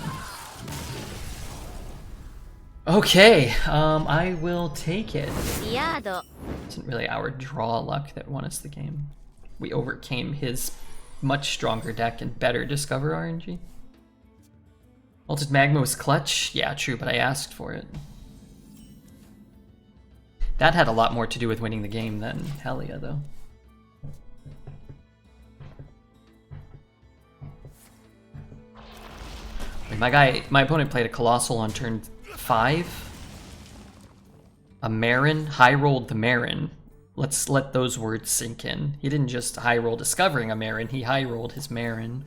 Okay, I will take it. Isn't really our draw luck that won us the game. We overcame his much stronger deck and better Discover RNG. Ulted Magma was clutch? Yeah, true, but I asked for it. That had a lot more to do with winning the game than Helia, though. My opponent played a Colossal on turn 5. A Marin, high-rolled the Marin. Let's let those words sink in. He didn't just high-roll discovering a Marin, he high-rolled his Marin.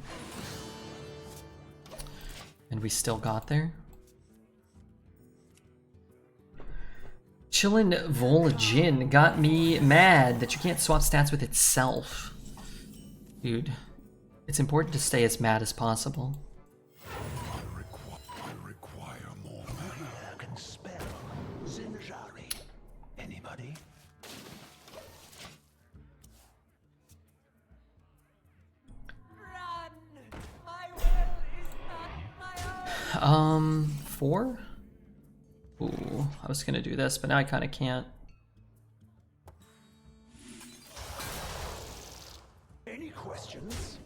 And we still got there. Chillin' Vol'jin got me mad that you can't swap stats with itself. Dude, it's important to stay as mad as possible. I require more mana. Here can spell. Zinjari. Anybody? Run! My will is not my own. 4? Ooh, I was gonna do this, but now I kinda can't. Any questions?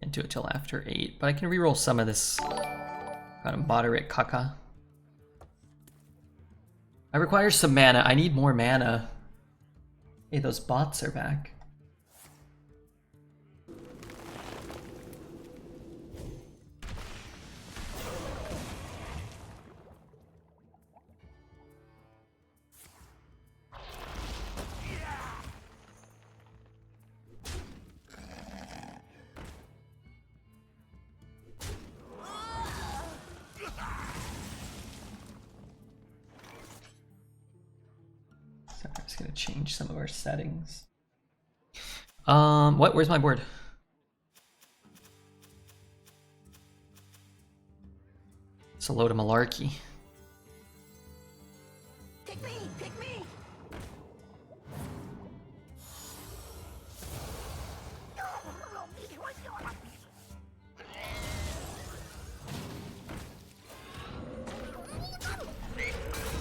Can't do it till after 8, but I can reroll some of this kind of moderate caca. I require some mana. I need more mana. Hey, those bots are back. So I'm just gonna change some of our settings. What? Where's my board? It's a load of malarkey. Pick me! Pick me!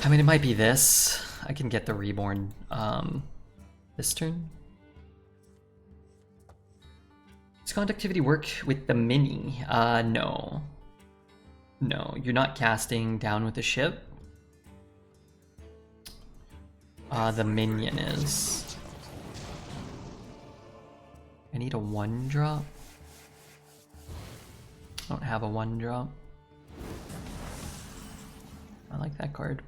I mean, it might be this. I can get the reborn this turn. Does conductivity work with the mini? No. No, you're not casting down with the ship. The minion is. I need a 1-drop. I don't have a 1-drop. I like that card.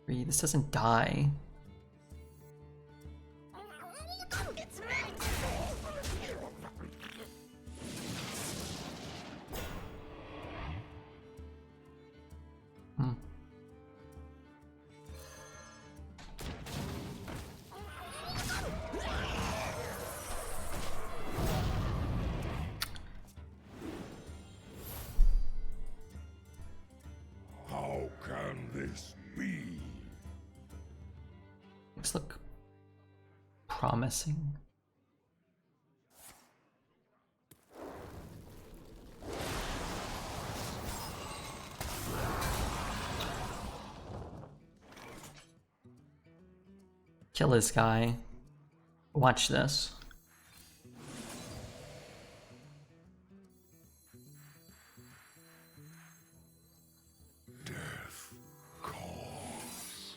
3, this doesn't die. Those look promising. Kill this guy. Watch this. Death calls.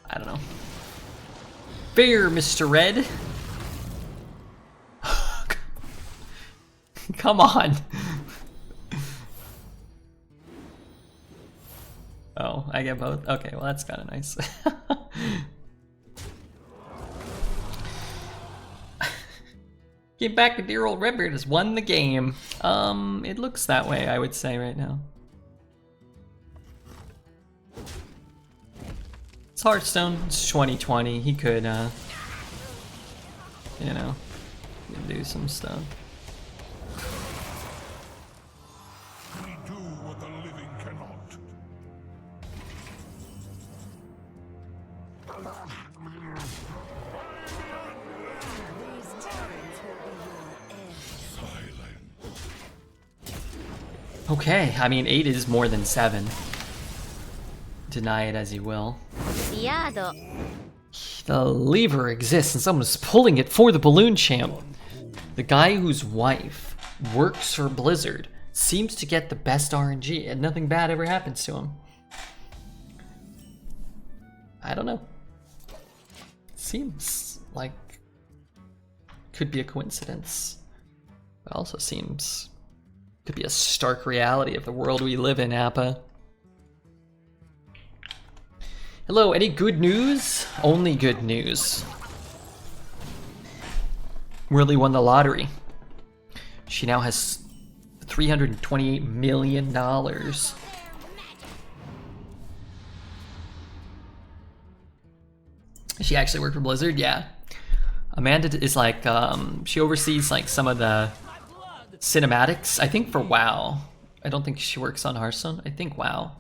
I don't know. Fair, Mr. Red. Come on. Oh, I get both? Okay, well that's kind of nice. Get back to dear old Redbeard has won the game. It looks that way, I would say right now. It's Hearthstone, it's 2020, he could, you know, do some stuff. We do what the living cannot. Silent. Okay, I mean 8 is more than 7. Deny it as you will. The lever exists and someone's pulling it for the balloon champ. The guy whose wife works for Blizzard seems to get the best RNG and nothing bad ever happens to him. I don't know. Seems like could be a coincidence. But also seems could be a stark reality of the world we live in, Appa. Hello, any good news? Only good news. Really won the lottery. She now has $328 million. She actually worked for Blizzard? Yeah. Amanda is like, she oversees like some of the cinematics, I think for WoW. I don't think she works on Hearthstone. I think WoW.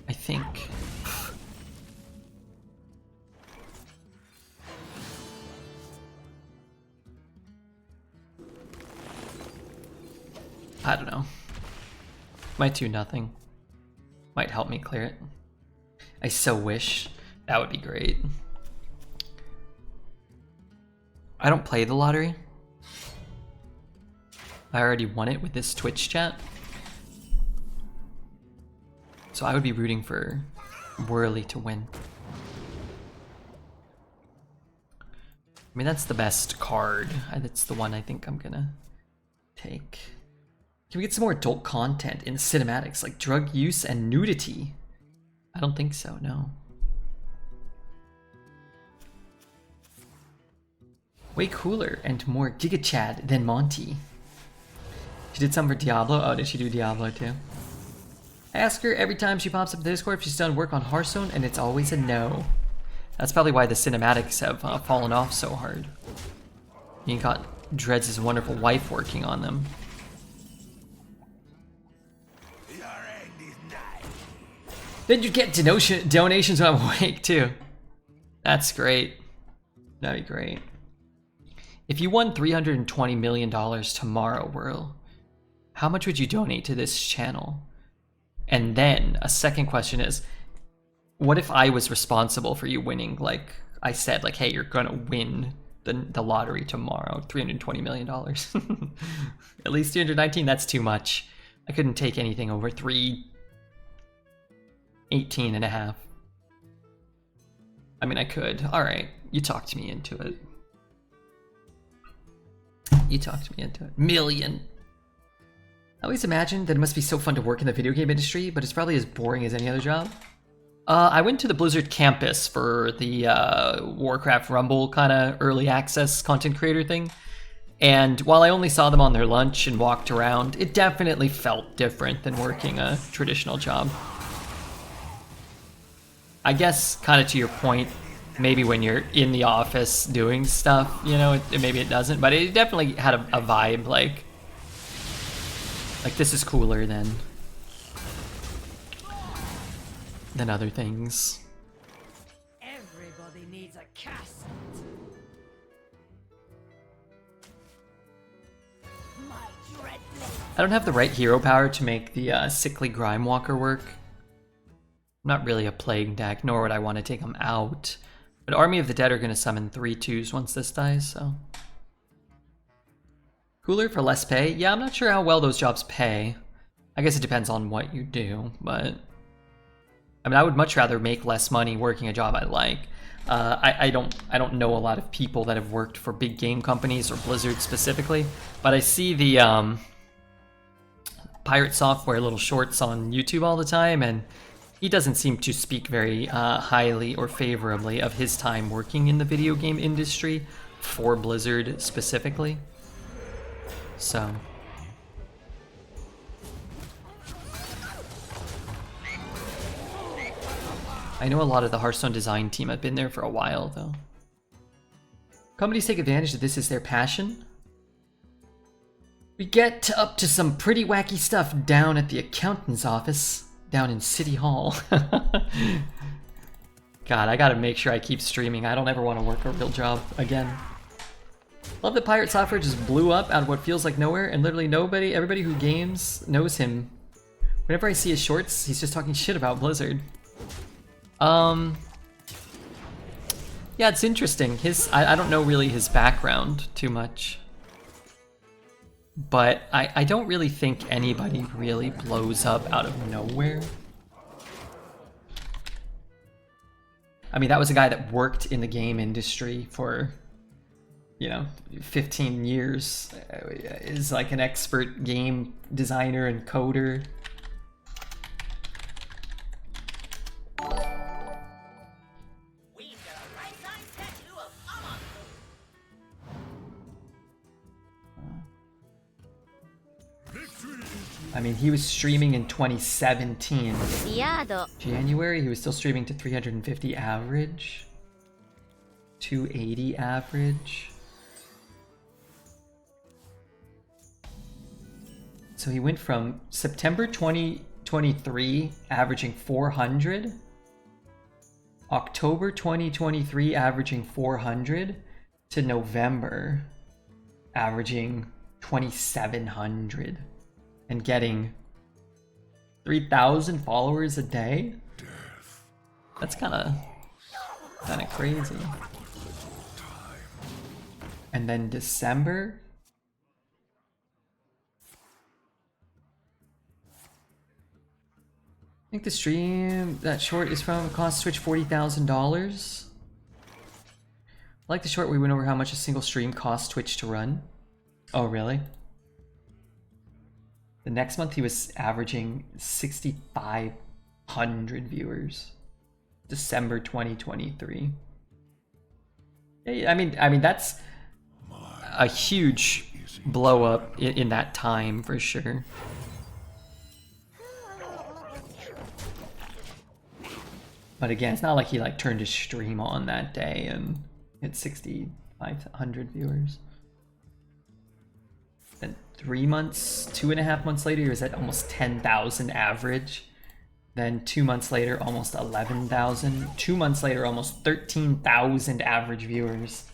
I think. I don't know. Might do nothing. Might help me clear it. I so wish. That would be great. I don't play the lottery. I already won it with this Twitch chat. So I would be rooting for Whirly to win. I mean, that's the best card. That's the one I think I'm gonna take. Can we get some more adult content in cinematics, like drug use and nudity? I don't think so, no. Way cooler and more Giga Chad than Monty. She did some for Diablo. Oh, did she do Diablo too? I ask her every time she pops up in Discord if she's done work on Hearthstone, and it's always a no. That's probably why the cinematics have fallen off so hard. You got Dreads' wonderful wife working on them. Then you get donations when I'm awake too. That's great. That'd be great. If you won $320 million tomorrow, Whirl, how much would you donate to this channel? And then a second question is, what if I was responsible for you winning? Like I said, like, hey, you're gonna win the lottery tomorrow, $320 million. At least 319, that's too much. I couldn't take anything over 318 and a half. I mean, I could. All right, you talked me into it. You talked me into it. Million. I always imagined that it must be so fun to work in the video game industry, but it's probably as boring as any other job. I went to the Blizzard campus for the Warcraft Rumble kind of early access content creator thing. And while I only saw them on their lunch and walked around, it definitely felt different than working a traditional job. I guess, kind of to your point, maybe when you're in the office doing stuff, you know, maybe it doesn't, but it definitely had a vibe like Like, this is cooler than other things. Everybody needs a cast. My dread blade. I don't have the right hero power to make the Sickly Grime Walker work. I'm not really a Plague deck, nor would I want to take him out. But Army of the Dead are going to summon 3/2s once this dies, so... Cooler for less pay? Yeah, I'm not sure how well those jobs pay. I guess it depends on what you do, but... I mean, I would much rather make less money working a job I like. I don't know a lot of people that have worked for big game companies or Blizzard specifically, but I see the Pirate Software little shorts on YouTube all the time, and he doesn't seem to speak very highly or favorably of his time working in the video game industry for Blizzard specifically. So... I know a lot of the Hearthstone design team have been there for a while, though. Companies take advantage that this is their passion. We get up to some pretty wacky stuff down at the accountant's office, down in City Hall. God, I gotta make sure I keep streaming. I don't ever want to work a real job again. Love that Pirate Software just blew up out of what feels like nowhere, and literally everybody who games knows him. Whenever I see his shorts, he's just talking shit about Blizzard. Yeah, it's interesting. I don't know really his background too much. But I don't really think anybody really blows up out of nowhere. I mean, that was a guy that worked in the game industry for, 15 years. Is like an expert game designer and coder. I mean, he was streaming in 2017. January, he was still streaming to 350 average. 280 average. So he went from September 2023 averaging 400, October 2023 averaging 400, to November averaging 2,700 and getting 3,000 followers a day. That's kind of crazy. And then December, I think the stream that short is from cost Twitch $40,000. Like the short, we went over how much a single stream costs Twitch to run. Oh, really? The next month he was averaging 6,500 viewers. December 2023. I mean that's a huge blow up in that time for sure. But again, it's not like he turned his stream on that day and hit 6,500 viewers. Then 3 months, 2.5 months later, he was at almost 10,000 average. Then 2 months later, almost 11,000. 2 months later, almost 13,000 average viewers.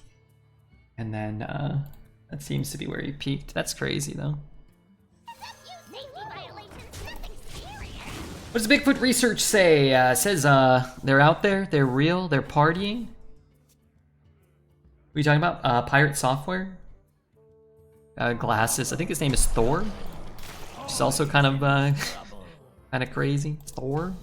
And then that seems to be where he peaked. That's crazy, though. What does Bigfoot research say? Says they're out there, they're real, they're partying. What are you talking about? Pirate Software? Glasses. I think his name is Thor. Which is also kind of crazy. Thor.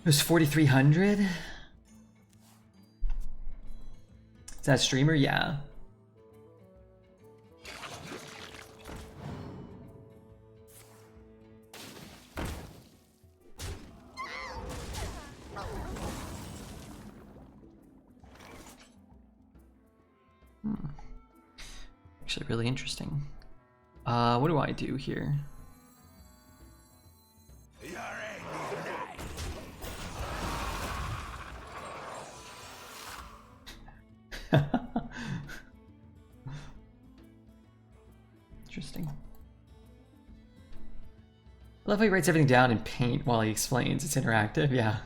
It was 4,300. Is that a streamer? Yeah. Actually, really interesting. What do I do here? love how he writes everything down in paint while he explains. It's interactive, yeah.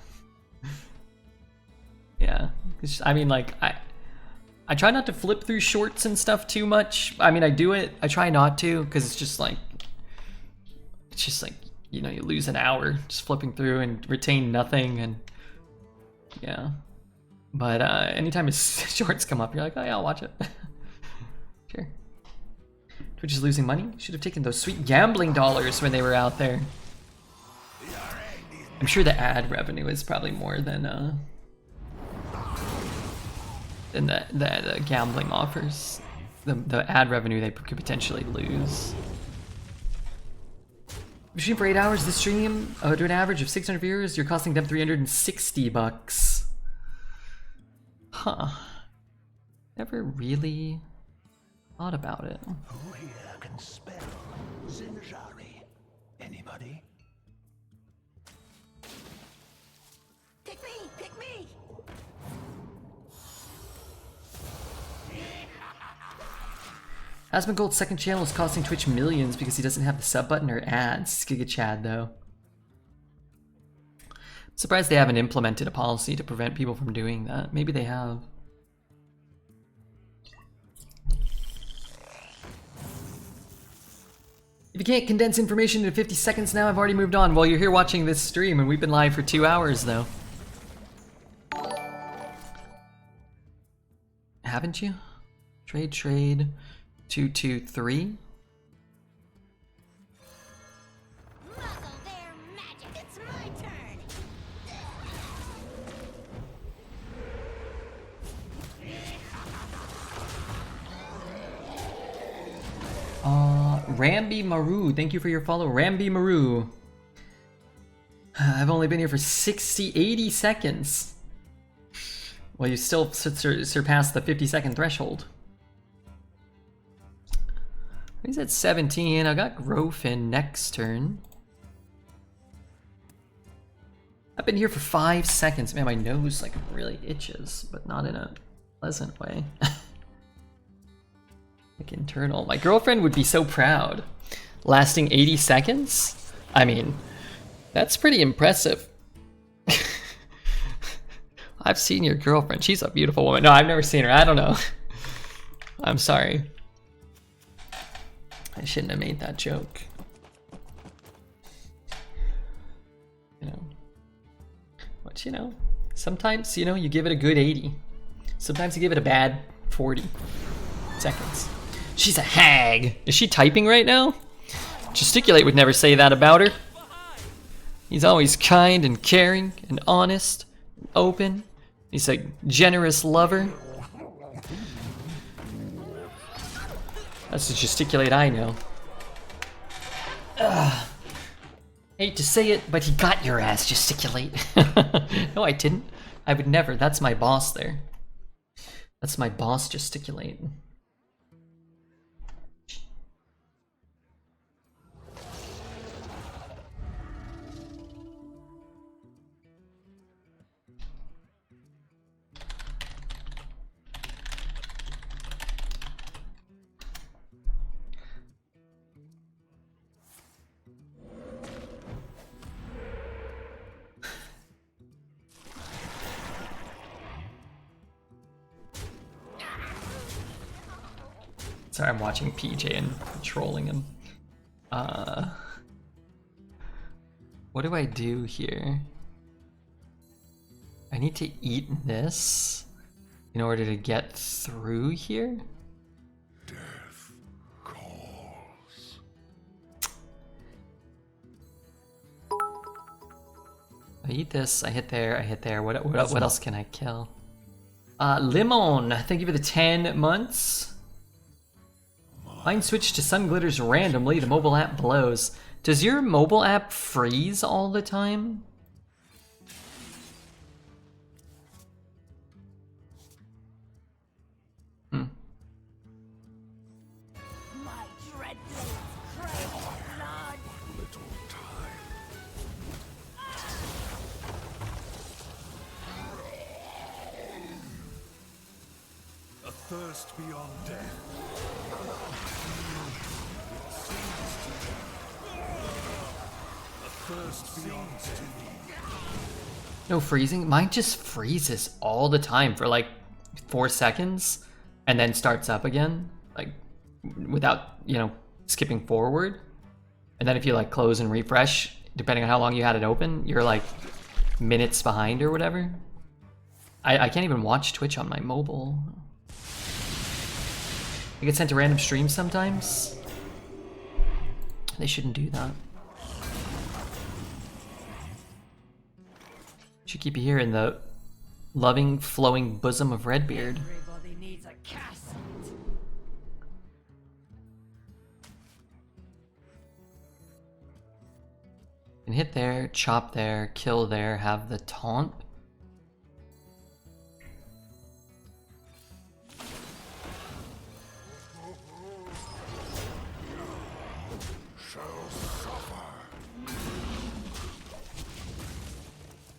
Yeah. I mean, like, I try not to flip through shorts and stuff too much. I mean, I do it. I try not to, because it's just like, you know, you lose an hour just flipping through and retain nothing, and yeah. But anytime his shorts come up, you're like, oh yeah, I'll watch it. Sure. Twitch is losing money. Should have taken those sweet gambling dollars when they were out there. I'm sure the ad revenue is probably more than the gambling offers. The ad revenue they could potentially lose. If you stream for 8 hours, this stream to an average of 600 viewers, you're costing them $360. Huh. Never really thought about it. Who here can spell Zinjari? Anybody? Pick me! Pick me! Asmongold's second channel is costing Twitch millions because he doesn't have the sub button or ads. It's Giga Chad though. I'm surprised they haven't implemented a policy to prevent people from doing that. Maybe they have. If you can't condense information into 50 seconds now, I've already moved on. Well, you're here watching this stream and we've been live for 2 hours though. Haven't you? Trade. 223. Muzzle their magic! It's my turn! Rambi Maru, thank you for your follow. Rambi Maru. I've only been here for 80 seconds. Well, you still surpassed the 50-second threshold. He's at 17. I got Grofin next turn. I've been here for 5 seconds. Man, my nose like really itches, but not in a pleasant way. Like internal. My girlfriend would be so proud. Lasting 80 seconds? I mean, that's pretty impressive. I've seen your girlfriend. She's a beautiful woman. No, I've never seen her. I don't know. I'm sorry. I shouldn't have made that joke. You know. But you know, sometimes, you know, you give it a good 80. Sometimes you give it a bad 40 seconds. She's a hag. Is she typing right now? Gesticulate would never say that about her. He's always kind and caring and honest and open. He's a generous lover. That's the gesticulate I know. Ugh. Hate to say it, but he got your ass, gesticulate. No, I didn't. I would never. That's my boss there. That's my boss, gesticulate. Sorry, I'm watching PJ and trolling him. What do I do here? I need to eat this in order to get through here? Death calls. I eat this, I hit there, I hit there. What else can I kill? Limon, thank you for the 10 months. Mine switched to Sun Glitters randomly, the mobile app blows. Does your mobile app freeze all the time? My dread blades crave blood! Little time. A thirst beyond death. thirst beyond death. No freezing? Mine just freezes all the time for like 4 seconds and then starts up again, like without, you know, skipping forward. And then if you like close and refresh, depending on how long you had it open, you're like minutes behind or whatever. I can't even watch Twitch on my mobile. I get sent to random streams sometimes. They shouldn't do that. Should keep you here in the loving, flowing bosom of Redbeard. Everybody needs a castle. And hit there, chop there, kill there, have the taunt.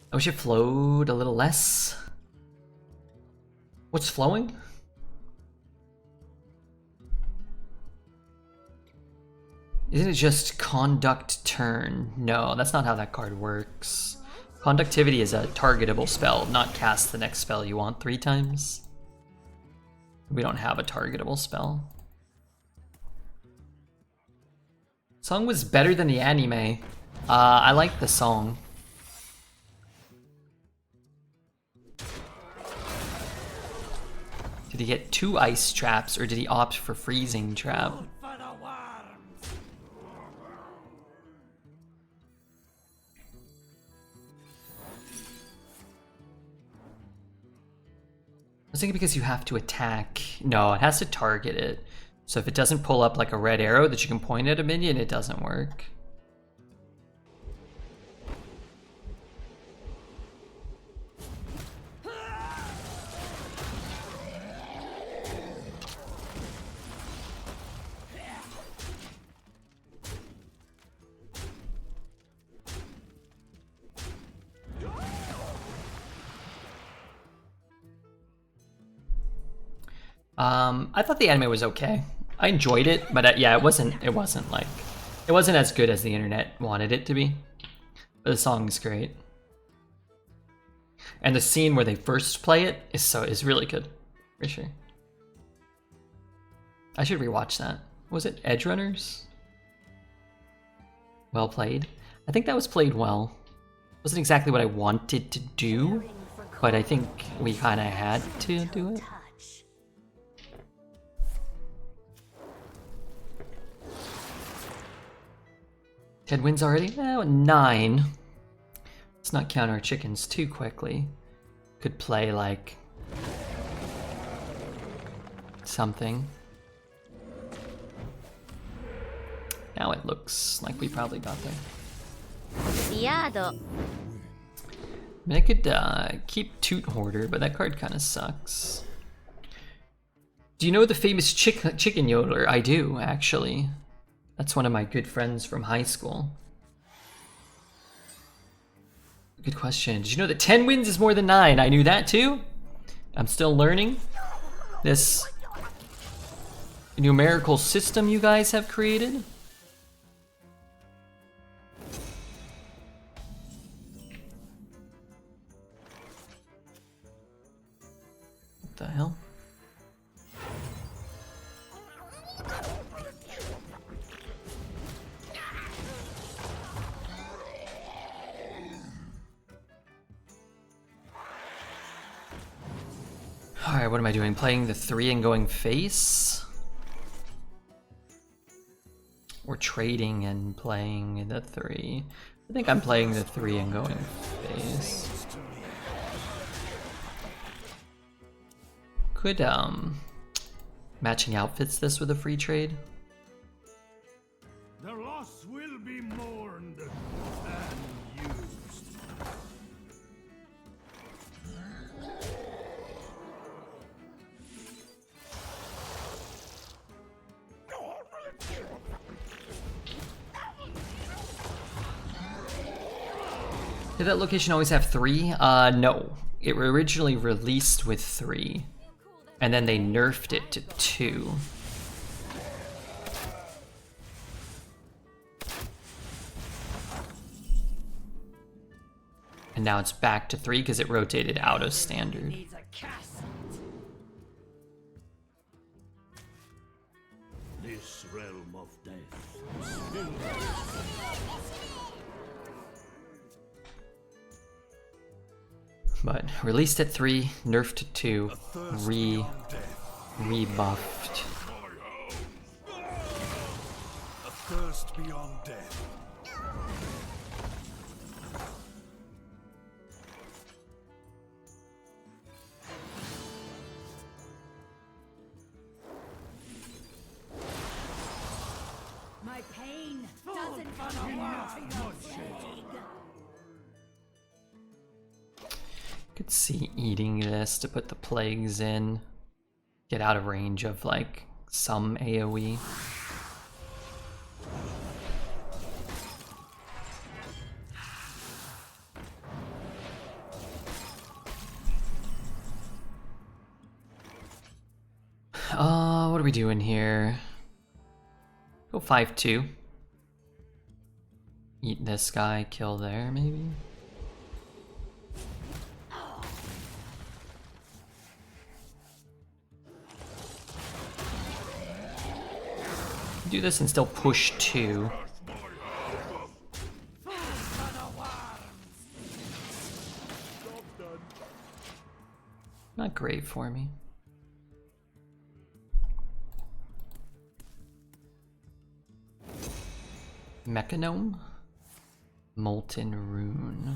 I wish it flowed a little less. What's flowing? Isn't it just conduct turn? No, that's not how that card works. Conductivity is a targetable spell, not cast the next spell you want 3 times. We don't have a targetable spell. Song was better than the anime. I like the song. Did he get 2 ice traps, or did he opt for freezing trap? For the worms. I was thinking because you have to attack. No, it has to target it. So if it doesn't pull up like a red arrow that you can point at a minion, it doesn't work. I thought the anime was okay. I enjoyed it, but yeah, it wasn't as good as the internet wanted it to be. But the song's great. And the scene where they first play it is really good, for sure. I should rewatch that. Was it Edge Runners? Well played. I think that was played well. Wasn't exactly what I wanted to do, but I think we kind of had to do it. Ted wins already? Oh, 9. Let's not count our chickens too quickly. Could play like something. Now it looks like we probably got there. I mean, I could keep Toot Hoarder, but that card kind of sucks. Do you know the famous chicken yodeler? I do, actually. That's one of my good friends from high school. Good question. Did you know that 10 wins is more than 9? I knew that too. I'm still learning this numerical system you guys have created. What the hell? Alright, what am I doing? Playing the 3 and going face? Or trading and playing the 3? I think I'm playing the 3 and going face. Could, matching outfits this with a free trade? The loss will be mourned and used. Did that location always have 3? No. It originally released with 3. And then they nerfed it to 2. And now it's back to 3 because it rotated out of standard. Needs a castle. This realm of death. But released at 3, nerfed to 2, rebuffed. A thirst beyond death. My pain doesn't belong to your plague. Could see eating this to put the plagues in. Get out of range of like some AoE. What are we doing here? Go 5-2. Eat this guy, kill there maybe? Do this and still push 2. Not great for me. Mechanome? Molten Rune.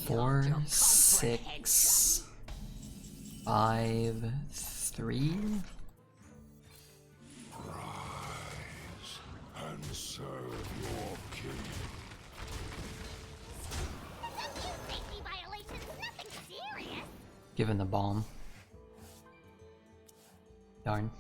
Four, 6, 5, 3. And serve your king. Safety violations, nothing serious. Given the bomb. Darn.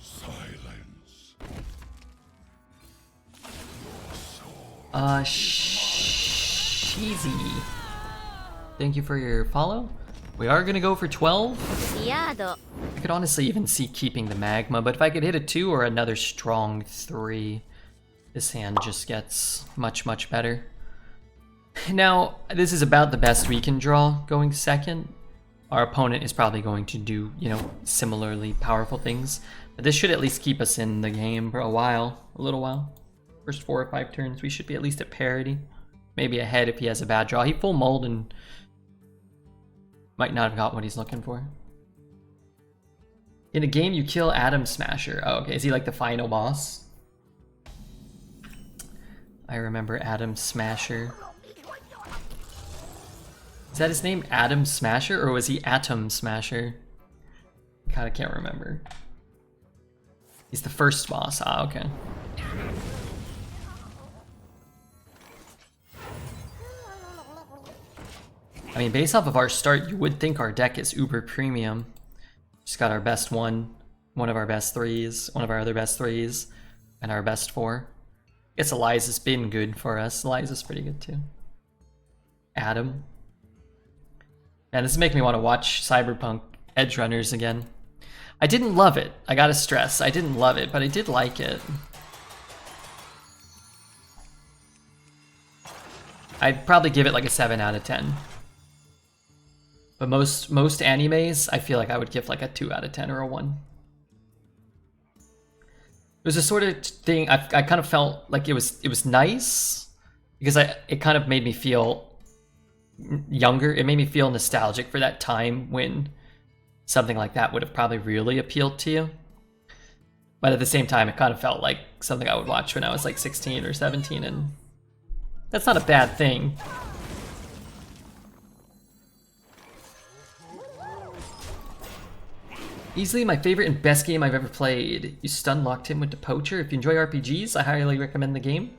Silence. Sheezy. Thank you for your follow. We are gonna go for 12. I could honestly even see keeping the magma, but if I could hit a 2 or another strong 3, this hand just gets much, much better. Now, this is about the best we can draw going second. Our opponent is probably going to do, you know, similarly powerful things. But this should at least keep us in the game for a little while. First 4 or 5 turns, we should be at least at parity. Maybe ahead if he has a bad draw. He full mulled and might not have got what he's looking for. In a game, you kill Atom Smasher. Oh, okay. Is he like the final boss? I remember Atom Smasher. Is that his name, Atom Smasher, or was he Atom Smasher? I kinda can't remember. He's the first boss. Ah, okay. I mean, based off of our start, you would think our deck is uber premium. Just got our best one of our best 3s, one of our other best 3s, and our best 4. I guess ELIZA's been good for us. ELIZA's pretty good too. Adam. Man, this is making me want to watch Cyberpunk Edge Runners again. I didn't love it. I gotta stress, I didn't love it, but I did like it. I'd probably give it like a 7 out of 10. But most animes, I feel like I would give like a 2 out of 10 or a 1. It was a sort of thing I kind of felt like it was nice because it kind of made me feel younger. It made me feel nostalgic for that time when something like that would have probably really appealed to you. But at the same time, it kind of felt like something I would watch when I was like 16 or 17 and That's not a bad thing. Easily my favorite and best game I've ever played. You stun locked him with the poacher. If you enjoy RPGs, I highly recommend the game.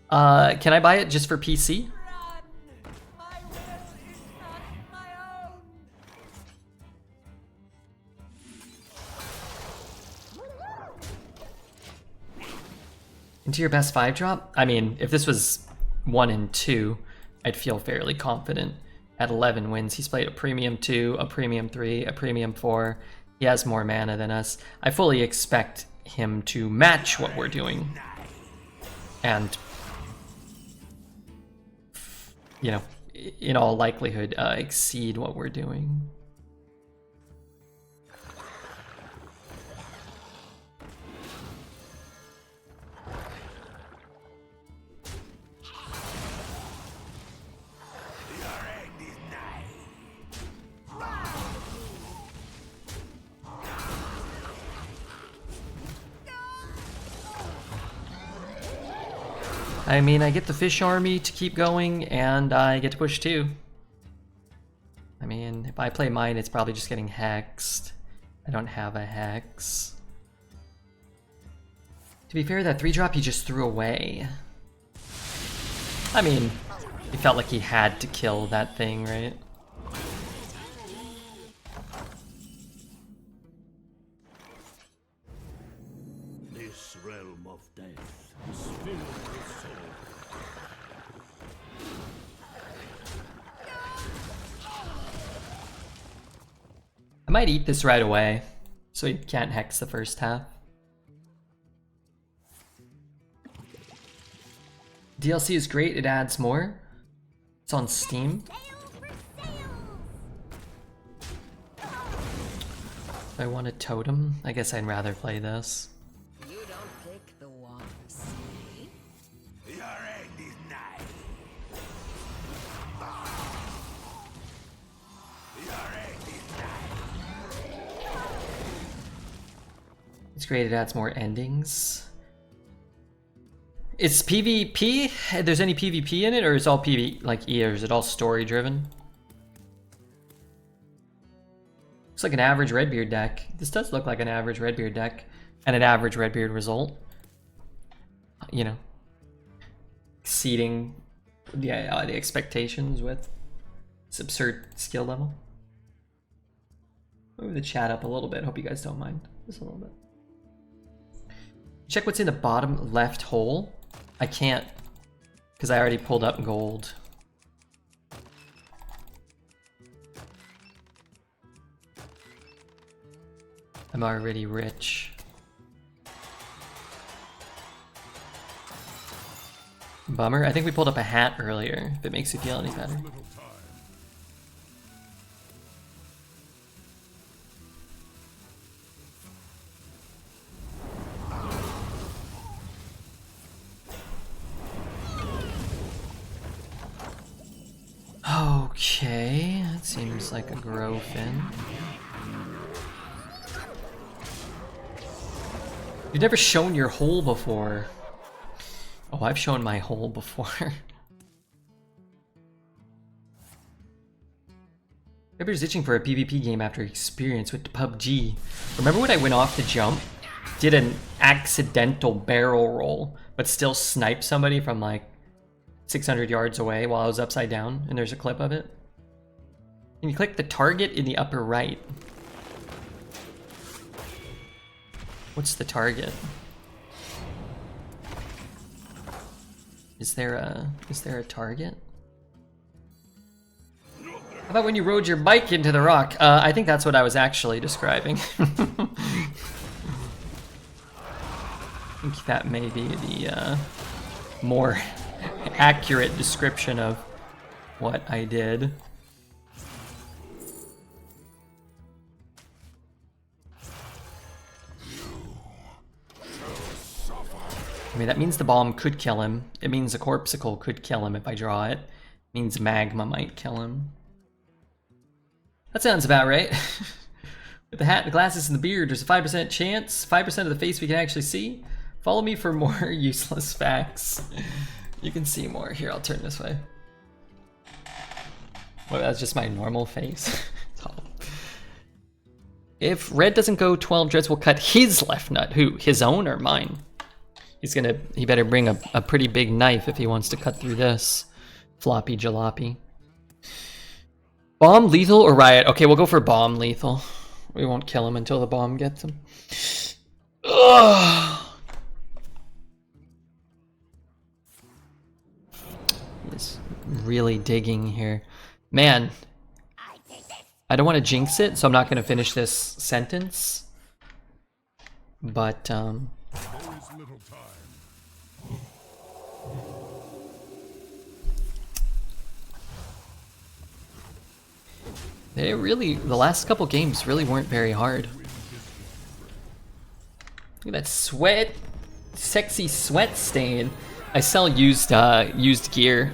Can I buy it just for PC? My will is not my own. Into your best 5 drop? I mean, if this was 1 and 2, I'd feel fairly confident. At 11 wins, he's played a Premium 2, a Premium 3, a Premium 4. He has more mana than us. I fully expect him to match what we're doing. And, you know, in all likelihood, exceed what we're doing. I mean, I get the fish army to keep going, and I get to push too. I mean, if I play mine, it's probably just getting hexed. I don't have a hex. To be fair, that 3-drop he just threw away. I mean, he felt like he had to kill that thing, right? This realm of death is filled with soul. I might eat this right away, so he can't hex the first half. DLC is great, it adds more. It's on Steam. If I want a totem, I guess I'd rather play this. You don't pick the one, see? Your end is nigh. Your end is nigh. It's great, it adds more endings. Is PvP? There's any PvP in it, or is all PvE like E, or is it all story driven? Looks like an average Redbeard deck. This does look like an average Redbeard deck, and an average Redbeard result. You know, exceeding the expectations with this absurd skill level. Move the chat up a little bit. Hope you guys don't mind. Just a little bit. Check what's in the bottom left hole. I can't, because I already pulled up gold. I'm already rich. Bummer. I think we pulled up a hat earlier, if it makes you feel any better. Okay, that seems like a grow fin. You've never shown your hole before. Oh, I've shown my hole before. Redbeard's itching for a PvP game after experience with the PUBG. Remember when I went off the jump, did an accidental barrel roll, but still sniped somebody from like 600 yards away while I was upside down, and there's a clip of it? And you click the target in the upper right. What's the target? Is there a target? How about when you rode your bike into the rock? I think that's what I was actually describing. I think that may be the more accurate description of what I did. I mean, that means the bomb could kill him. It means the corpsicle could kill him if I draw it. It means magma might kill him. That sounds about right. With the hat, the glasses, and the beard, there's a 5% chance. 5% of the face we can actually see. Follow me for more useless facts. You can see more. Here, I'll turn this way. Well, that's just my normal face. If red doesn't go 12, Dreads will cut his left nut. Who? His own or mine? He better bring a pretty big knife if he wants to cut through this. Floppy jalopy. Bomb lethal or riot? Okay, we'll go for bomb lethal. We won't kill him until the bomb gets him. Ugh. He's really digging here. Man, I don't want to jinx it, so I'm not going to finish this sentence. But, There is little time. the last couple games really weren't very hard. Look at that sweat, sexy sweat stain. I sell used gear